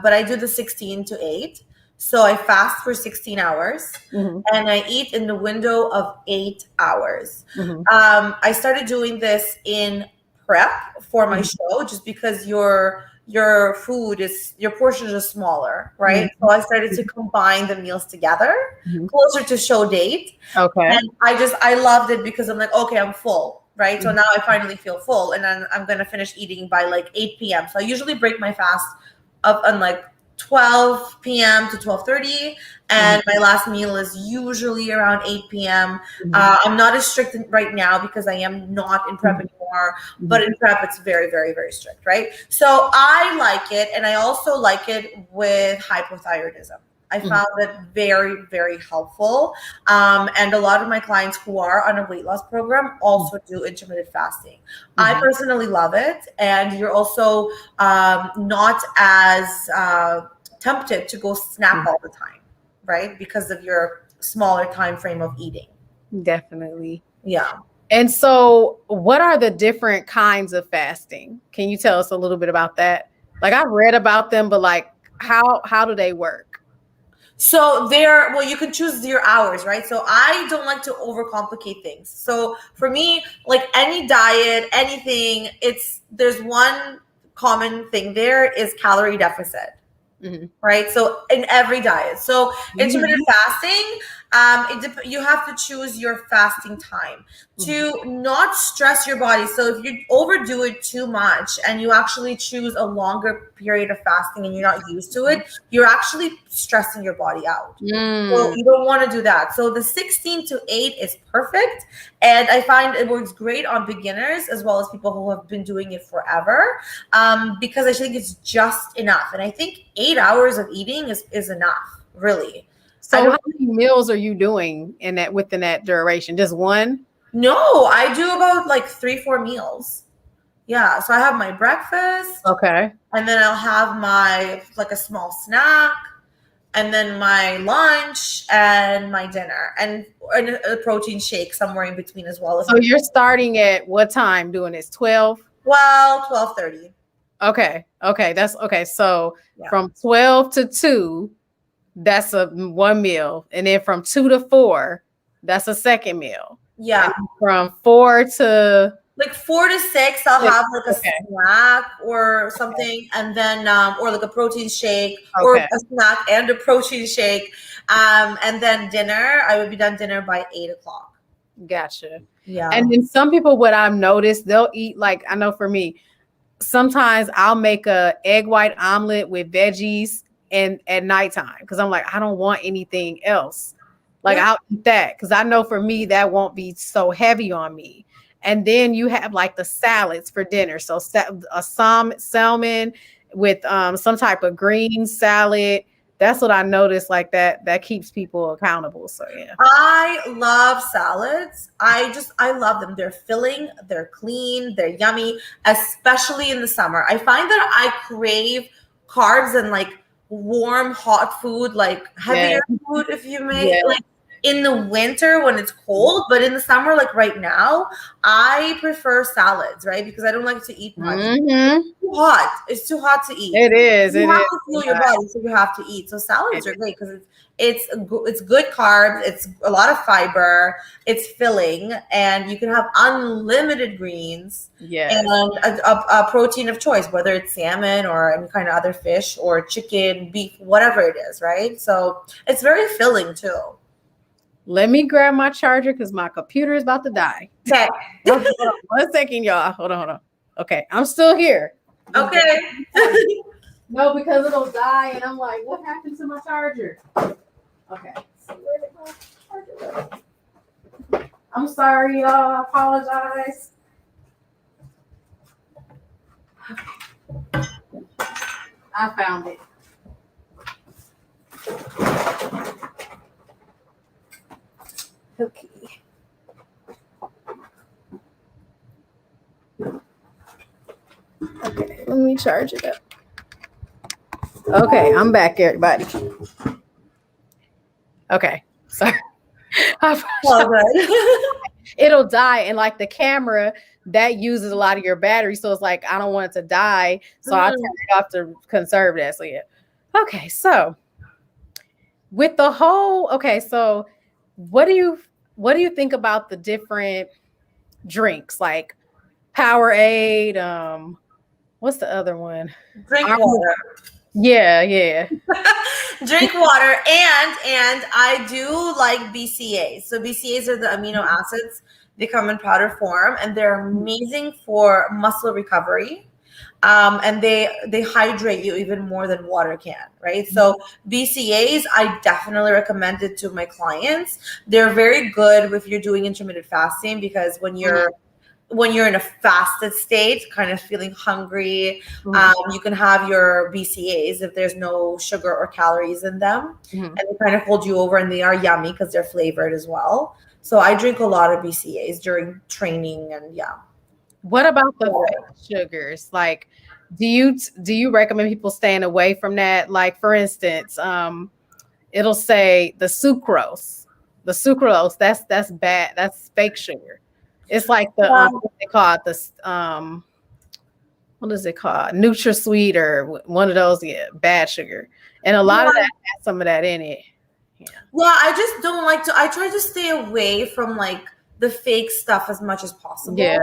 But I do the 16 to 8. So I fast for 16 hours and I eat in the window of 8 hours. I started doing this in prep for my show just because your food is, your portions are smaller, right? So I started to combine the meals together closer to show date. Okay. And I loved it because I'm like, okay, I'm full, right? So now I finally feel full and then I'm going to finish eating by like 8 p.m. So I usually break my fast up on like 12 p.m. to 12:30, and my last meal is usually around 8 p.m. I'm not as strict right now because I am not in prep anymore, but in prep it's very, very, very strict, right? So I like it, and I also like it with hypothyroidism. I found it very, very helpful. And a lot of my clients who are on a weight loss program also do intermittent fasting. I personally love it. And you're also not as tempted to go snack all the time, right? Because of your smaller time frame of eating. Definitely. Yeah. And so what are the different kinds of fasting? Can you tell us a little bit about that? Like I've read about them, but like how do they work? So you can choose your hours, right? So I don't like to overcomplicate things. So for me, like any diet, anything, there's one common thing there is calorie deficit, right? So in every diet. So intermittent fasting, you have to choose your fasting time to not stress your body. So if you overdo it too much and you actually choose a longer period of fasting and you're not used to it, you're actually stressing your body out. So you don't want to do that. So the 16 to 8 is perfect. And I find it works great on beginners as well as people who have been doing it forever, because I think it's just enough. And I think 8 hours of eating is enough, really. So how many meals are you doing within that duration? Just one? No, I do about like 3-4 meals. Yeah. So I have my breakfast. Okay. And then I'll have like a small snack, and then my lunch and my dinner, and a protein shake somewhere in between as well. So you're starting at what time doing this? 12? Well, 12:30. Okay. That's okay. So from 12 to 2, that's one meal. And then from 2 to 4, that's a second meal. Yeah. And from 4 to like 4 to 6, I'll have like a snack or something, and then or like a protein shake or a snack and a protein shake, and then dinner. I would be done dinner by 8 o'clock. Gotcha. Yeah. And then some people, what I've noticed, they'll eat, like I know for me, sometimes I'll make a egg white omelet with veggies and at nighttime because I'm like, I don't want anything else. Like Yeah. I'll eat that because I know for me that won't be so heavy on me. And then you have like the salads for dinner. So a salmon with some type of green salad. That's what I noticed. Like that keeps people accountable. So yeah. I love salads. I love them. They're filling, they're clean, they're yummy, especially in the summer. I find that I crave carbs and like warm, hot food, like Yeah. heavier food, if you may. Yeah. Like in the winter when it's cold, but in the summer, like right now, I prefer salads, right? Because I don't like to eat much. Mm-hmm. Too hot. It's too hot to eat. It is. You It have is. to fuel your body, so you have to eat. So salads are great because it's good carbs. It's a lot of fiber. It's filling, and you can have unlimited greens. Yes. And a protein of choice, whether it's salmon or any kind of other fish or chicken, beef, whatever it is, right? So it's very filling too. Let me grab my charger because my computer is about to die. Okay. Hold on 1 second, y'all. Hold on. Okay, I'm still here. Okay. No, because it'll die, and I'm like, what happened to my charger? Okay. So where did my charger go? I'm sorry, y'all. I apologize. I found it. Okay. Okay, let me charge it up. Okay, I'm back, everybody. Okay, sorry. It'll die, and like the camera that uses a lot of your battery, so it's like I don't want it to die, so I turn it off to conserve that. So yeah. Okay, so with the whole so what do you think about the different drinks like Powerade? What's the other one? Drink water. Yeah. Drink water, and I do like BCAAs. So BCAAs are the amino acids. They come in powder form, and they're amazing for muscle recovery. And they hydrate you even more than water can, right? So BCAAs, I definitely recommend it to my clients. They're very good if you're doing intermittent fasting because when you're in a fasted state, kind of feeling hungry, you can have your BCAAs if there's no sugar or calories in them, and they kind of hold you over, and they are yummy because they're flavored as well. So I drink a lot of BCAAs during training, and yeah. What about the fake sugars? Like, do you recommend people staying away from that? Like, for instance, it'll say the sucrose. The sucrose, that's bad. That's fake sugar. It's like the what they call it, the what is it called? NutraSweet or one of those, bad sugar. And a lot of that has some of that in it. Yeah, I just don't like to. I try to stay away from like the fake stuff as much as possible. Yeah.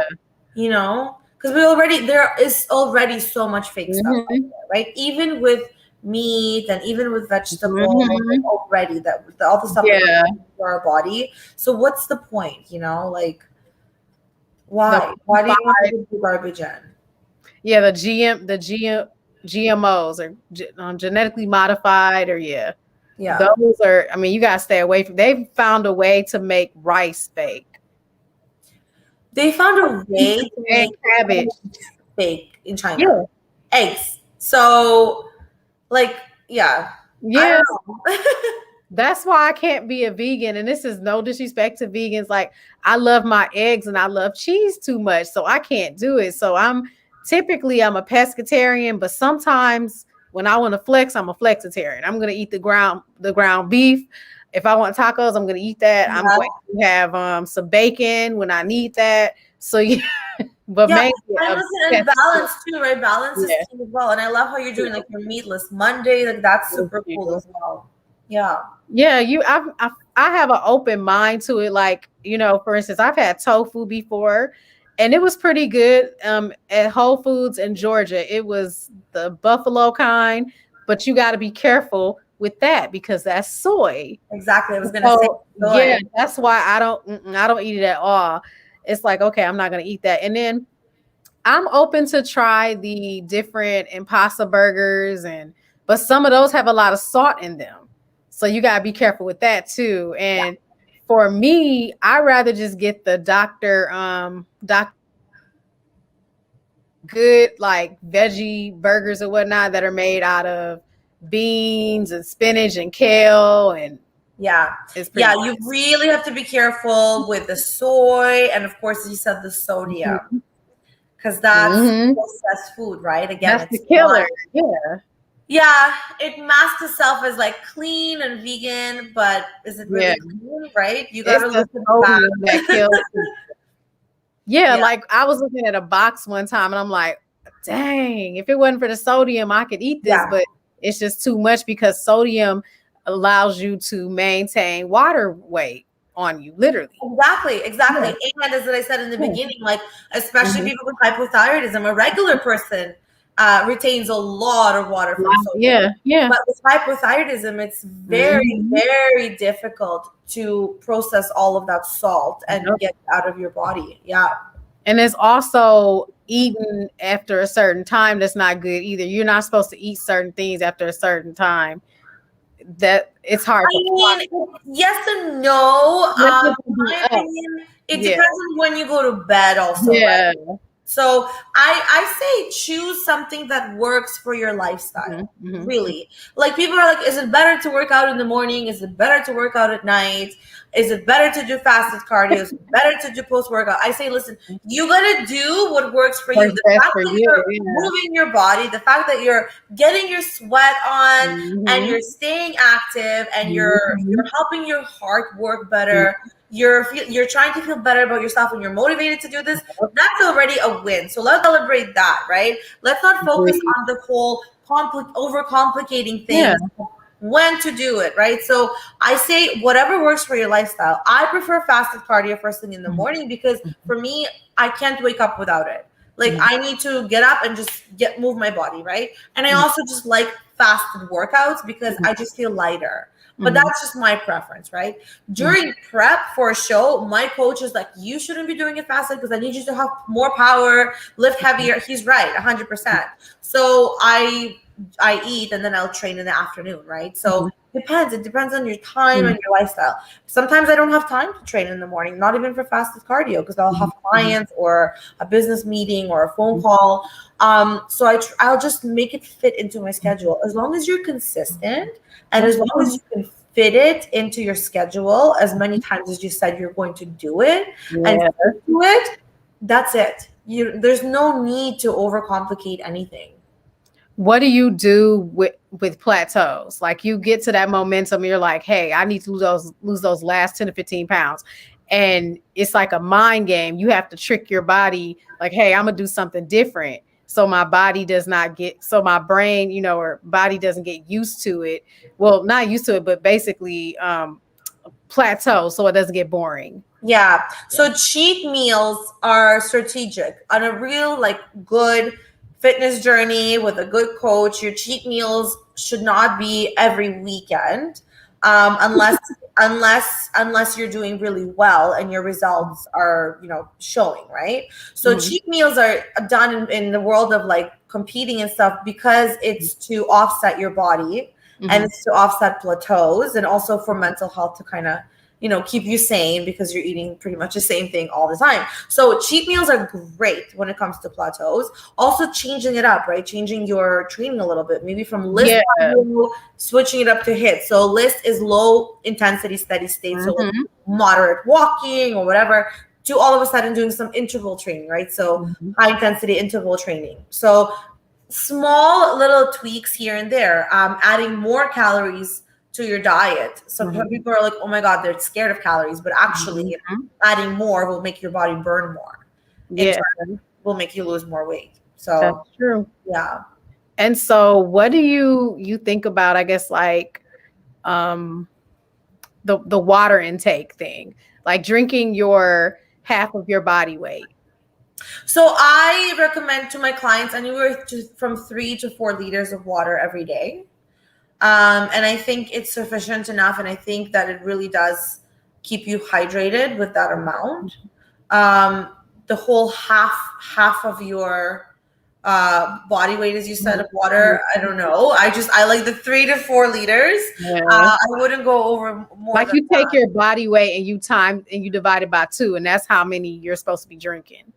You know, because there is already so much fake stuff out there, right? Even with meat and even with vegetables already, all the stuff for our body. So what's the point? You know, like why do you want to do garbage in? Yeah, the GMOs are genetically modified, or those are. I mean, you gotta stay away from. They've found a way to make rice fake. They found a way to make cabbage fake in China. Yeah. Eggs. So, like, yeah. That's why I can't be a vegan. And this is no disrespect to vegans. Like, I love my eggs and I love cheese too much, so I can't do it. So I'm a pescatarian, but sometimes when I want to flex, I'm a flexitarian. I'm gonna eat the ground beef. If I want tacos, I'm gonna eat that. I'm going to have some bacon when I need that. So but mainly and balance too, right? Balance is key as well. And I love how you're doing like your meatless Monday. Like that's super cool as well. Yeah. Yeah, I have an open mind to it. Like, for instance, I've had tofu before and it was pretty good at Whole Foods in Georgia. It was the buffalo kind, but you got to be careful with that because that's soy. Exactly. I was gonna say soy. Yeah, that's why I don't eat it at all. It's like, okay, I'm not gonna eat that. And then I'm open to try the different Impossible burgers, but some of those have a lot of salt in them. So you gotta be careful with that too. And for me, I rather just get the Dr. good like veggie burgers or whatnot that are made out of beans and spinach and kale, and it's pretty you nice. really have to be careful with the soy and of course you said the sodium because that's Mm-hmm. processed food, right? Again, That's the it's not. killer. Yeah. Yeah, it masks itself as like clean and vegan, but is it Yeah. really clean, right? You It's gotta the look at the sodium that back. kills people. Yeah, Yeah, like I was looking at a box one time and I'm like, dang, if it wasn't for the sodium, I could eat this, yeah. but it's just too much because sodium allows you to maintain water weight on you, literally. Exactly. Yeah. And as I said in the Yeah. beginning, like especially Mhm. people with hypothyroidism, a regular person retains a lot of water from Wow. sodium. Yeah. Yeah. But with hypothyroidism, it's very, Mhm. very difficult to process all of that salt and Yep. get it out of your body. Yeah. And it's also eating after a certain time that's not good either. You're not supposed to eat certain things after a certain time. That it's hard I to mean, yes and no. you have to In be my up. opinion, it Yeah. depends on when you go to bed, also, right? Yeah. So I say choose something that works for your lifestyle. Mhm. Really, like people are like, is it better to work out in the morning? Is it better to work out at night? Is it better to do fasted cardio? Is it better to do post workout? I say, listen, you gotta do what works for you. Works The best fact for that you. you're Yeah. moving your body, the fact that you're getting your sweat on and Mhm. you're staying active and you're Mhm. helping your heart work better. You're trying to feel better about yourself and you're motivated to do this. That's already a win. So let's celebrate that, right? Let's not focus Agreed. on the whole overcomplicating Yeah. things, when to do it, right? So I say whatever works for your lifestyle. I prefer fasted cardio first thing in the morning because for me, I can't wake up without it. Like Mhm. I need to get up and just move my body, right? And I Mhm. also just like fasted workouts because Mhm. I just feel lighter. But Mhm. that's just my preference, right? Mhm. During prep for a show, my coach is like, you shouldn't be doing it fasted because I need you to have more power, lift heavier. He's right, 100%. So I eat and then I'll train in the afternoon, right? So Mhm. depends. It depends on your time Mhm. and your lifestyle. Sometimes I don't have time to train in the morning, not even for fasted cardio, because I'll have Mhm. clients or a business meeting or a phone call. So I'll just make it fit into my schedule. As long as you're consistent and as That's long as true. you can fit it into your schedule as many times as you said you're going to do it and Yeah. stick to it, that's it. There's no need to overcomplicate anything. What do you do with plateaus? Like you get to that momentum, you're like, hey, I need to lose those last 10 to 15 pounds. And it's like a mind game. You have to trick your body, like, hey, I'm gonna do something different. So my body does not get so my brain, or body doesn't get used to it. Well, not used to it, but basically plateau so it doesn't get boring. Yeah. Yeah. So cheat meals are strategic on a real like good fitness journey with a good coach. Your cheat meals should not be every weekend, unless you're doing really well and your results are showing, right? So Mhm. cheat meals are done in the world of like competing and stuff because it's to offset your body and Mhm. it's to offset plateaus and also for mental health to kind of keep you sane because you're eating pretty much the same thing all the time. So cheat meals are great when it comes to plateaus. Also changing it up, right? Changing your training a little bit, maybe from list Yeah. cardio, switching it up to hit. So list is low intensity, steady state. So like Mhm. moderate walking or whatever, to all of a sudden doing some interval training, right? So Mhm. high intensity interval training. So small little tweaks here and there, adding more calories to your diet. Some Mhm. people are like, oh my God, they're scared of calories, but actually Mhm. adding more will make your body burn more. In Yeah, turn, will make you lose more weight. that's So true. yeah. And so what do you think about, I guess, like um the water intake thing, like drinking your half of your body weight? So I recommend to my clients from 3 to 4 liters of water every day. And I think it's sufficient enough. And I think that it really does keep you hydrated with that amount. Um, the whole half of your body weight, as you said, of water. I don't know. I like the 3 to 4 liters. Yeah. I wouldn't go over more Like than you take that. your body weight and you divide it by 2, and that's how many you're supposed to be drinking.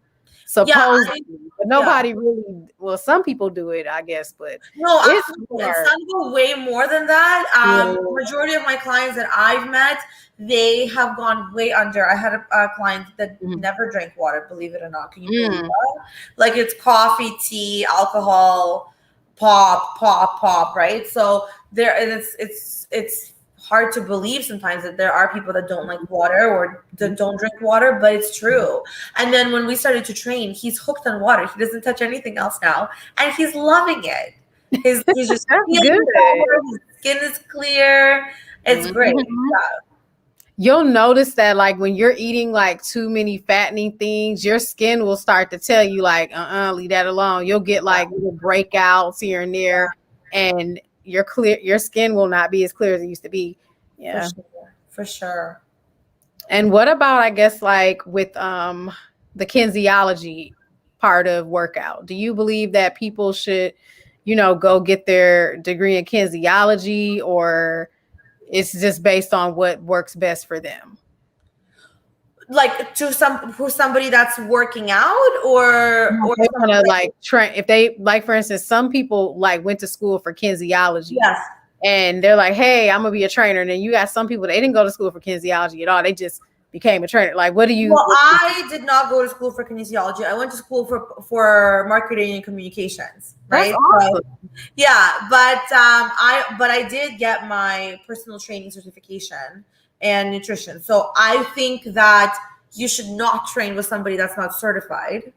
Yeah, Supposedly, but yeah. nobody really. Well, some people do it, I guess, but No, it's absolutely. And hard. some go way more than that. Yeah. Majority of my clients that I've met, they have gone way under. I had a client that Mhm. never drank water, believe it or not. Can you believe Mm. that? Like it's coffee, tea, alcohol, pop, right? So there, it's hard to believe sometimes that there are people that don't like water or that don't drink water, but it's true. And then when we started to train, he's hooked on water. He doesn't touch anything else now, and he's loving it. He's just That's feeling good. better. His skin is clear. It's great. Mhm. Yeah, You'll notice that like when you're eating like too many fattening things, your skin will start to tell you like, leave that alone. You'll get like little breakouts here and there, and your skin will not be as clear as it used to be. for Yeah. sure. For sure. And what about, I guess, like with the kinesiology part of workout? Do you believe that people should, go get their degree in kinesiology, or it's just based on what works best for them? Like to somebody that's working out or They want to somebody. like train. If they like, for instance, some people like went to school for kinesiology, Yes. and they're like, "Hey, I'm gonna be a trainer." And then you got some people, they didn't go to school for kinesiology at all. They just became a trainer. Like, what do you? Well, I did not go to school for kinesiology. I went to school for marketing and communications, That's right? awesome. So, yeah, but I did get my personal training certification and nutrition. So I think that you should not train with somebody that's not certified.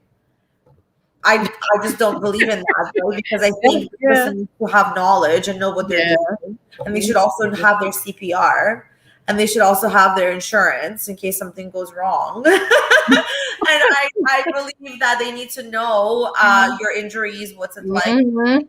I just don't believe in that, right? Because I think the Yeah. person needs to have knowledge and know what they're Yeah. doing, and they should also have their CPR, and they should also have their insurance in case something goes wrong. And I believe that they need to know your injuries, what's it like, Mhm.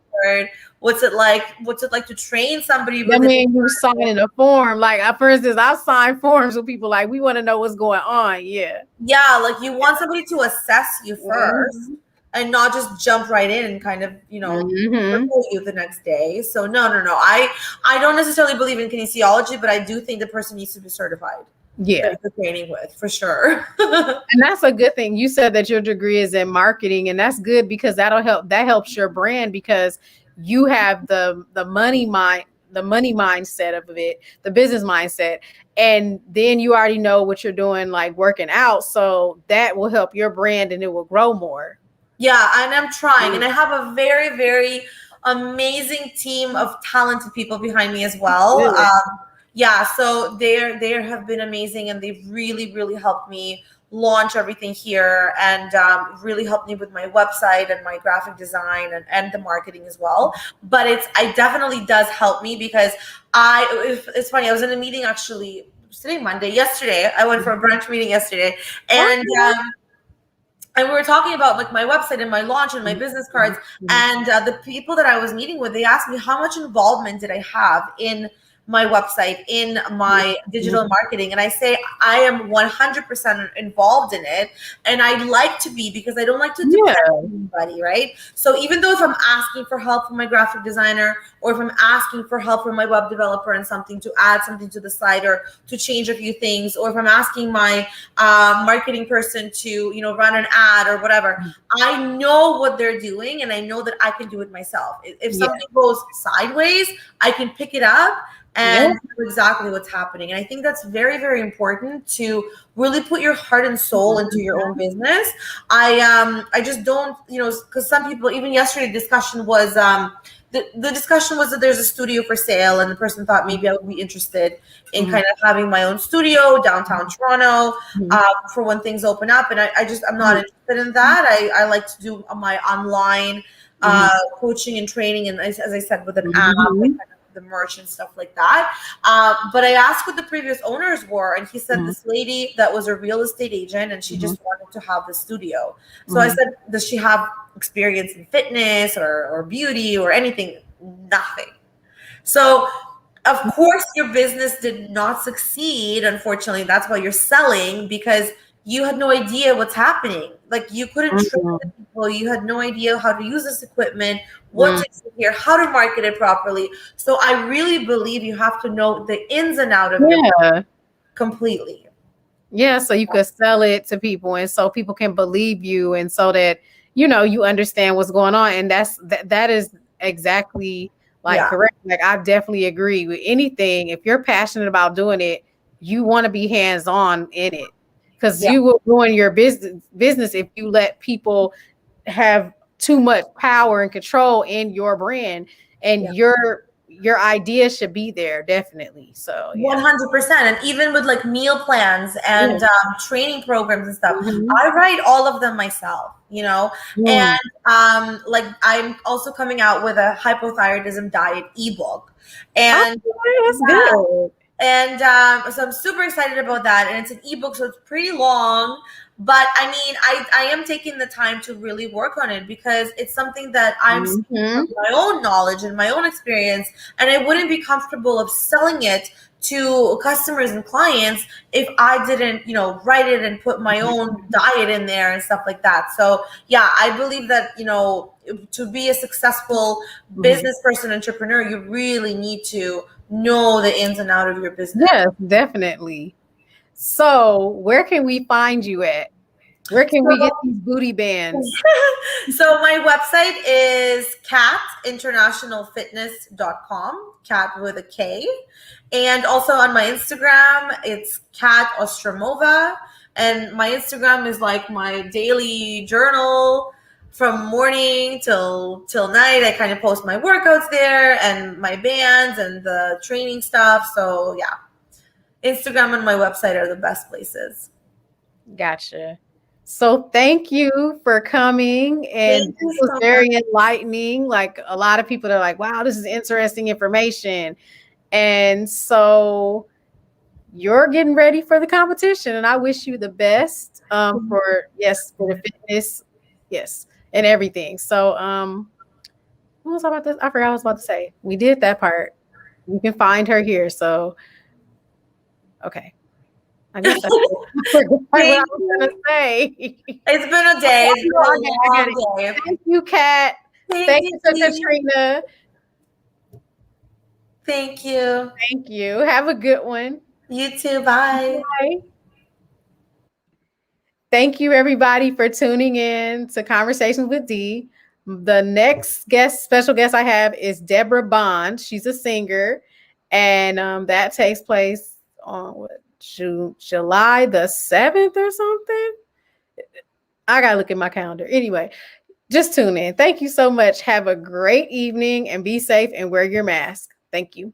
what's it like, to train somebody I with it. mean, you signing a form. Like, for instance, I sign forms with people like, we want to know what's going on. Yeah. Yeah, like you want somebody to assess you first Mhm. and not just jump right in and kind of, Mhm. cripple you the next day. So no. I don't necessarily believe in kinesiology, but I do think the person needs to be certified. Yeah. That they're training with, for sure. And that's a good thing. You said that your degree is in marketing, and that's good because that helps your brand, because you have the money mindset of it, the business mindset, and then you already know what you're doing, like working out, so that will help your brand and it will grow more. Yeah, and I'm trying, and I have a very, very amazing team of talented people behind me as well. Good. Yeah, so they have been amazing, and they've really, really helped me launch everything here, and really helped me with my website and my graphic design and the marketing as well. But I definitely does help me because it's funny. I was in a meeting actually. Today Monday. Yesterday, I went for a brunch meeting yesterday, and and we were talking about like my website and my launch and my business cards. And the people that I was meeting with, they asked me how much involvement did I have in my website, in my digital marketing. And I say I am 100% involved in it, and I like to be, because I don't like to depend on anybody, right? So even though if I'm asking for help from my graphic designer, or if I'm asking for help from my web developer and something to add something to the site or to change a few things, or if I'm asking my marketing person to run an ad or whatever, I know what they're doing, and I know that I can do it myself. If something goes sideways, I can pick it up and know exactly what's happening. And I think that's very, very important, to really put your heart and soul into your own business. I just don't, because some people, even yesterday discussion was the discussion was that there's a studio for sale, and the person thought maybe I would be interested in kind of having my own studio downtown Toronto for when things open up. And I'm not interested in that. I like to do my online coaching and training, and as I said, with an app and kind of the merch and stuff like that. But I asked what the previous owners were, and he said this lady that was a real estate agent, and she just wanted to have the studio. So I said, does she have experience in fitness or beauty or anything? Nothing. So of course your business did not succeed. Unfortunately, that's why you're selling, because you had no idea what's happening. Like you couldn't train Mhm. the people. You had no idea how to use this equipment, what Mm. to do here, how to market it properly. So I really believe you have to know the ins and out of your Yeah. completely. Yeah, so you could sell it to people and so people can believe you and so that you understand what's going on and that is exactly like Yeah. correct. Like I definitely agree with anything. If you're passionate about doing it, you want to be hands-on in it because Yeah. you will ruin your business if you let people have too much power and control in your brand and Yeah. your idea should be there definitely. So yeah. 100%. And even with like meal plans Yeah. and training programs and stuff, Mhm. I write all of them myself, you know. Mm. And like I'm also coming out with a hypothyroidism diet ebook. And Okay, that's yeah, good. and so I'm super excited about that. And it's an ebook, so it's pretty long. But I mean, I am taking the time to really work on it because it's something that I'm speaking from Mhm. my own knowledge and my own experience. And I wouldn't be comfortable of selling it to customers and clients if I didn't, write it and put my own diet in there and stuff like that. So yeah, I believe that, to be a successful Mhm. business person, entrepreneur, you really need to know the ins and out of your business. Yes, definitely. So, where can we find you at? Where can we get these booty bands? So my website is catinternationalfitness.com, cat with a K. And also on my Instagram, it's Cat Ostroumova. And my Instagram is like my daily journal from morning till night. I kind of post my workouts there and my bands and the training stuff. So yeah, Instagram and my website are the best places. Gotcha. So, thank you for coming. And Thank this you was so much. very enlightening. Like, a lot of people are like, wow, this is interesting information. And so, you're getting ready for the competition. And I wish you the best for the fitness. Yes. And everything. So, what was I about to? I forgot what I was about to say. We did that part. You can find her here. So, okay. I guess that's it. I forgot what I Thank was gonna you. say. It's been a day. Oh, It's no, been I a got it. long day. Thank you, Kat. Thank Thank you, you to Dee. Katrina. Thank you. Thank you. Have a good one. You too. Bye. Bye. Thank you, everybody, for tuning in to Conversations with Dee. The next special guest I have is Deborah Bond. She's a singer, and that takes place on July the 7th or something. I gotta look at my calendar. Anyway, just tune in. Thank you so much. Have a great evening and be safe and wear your mask. Thank you.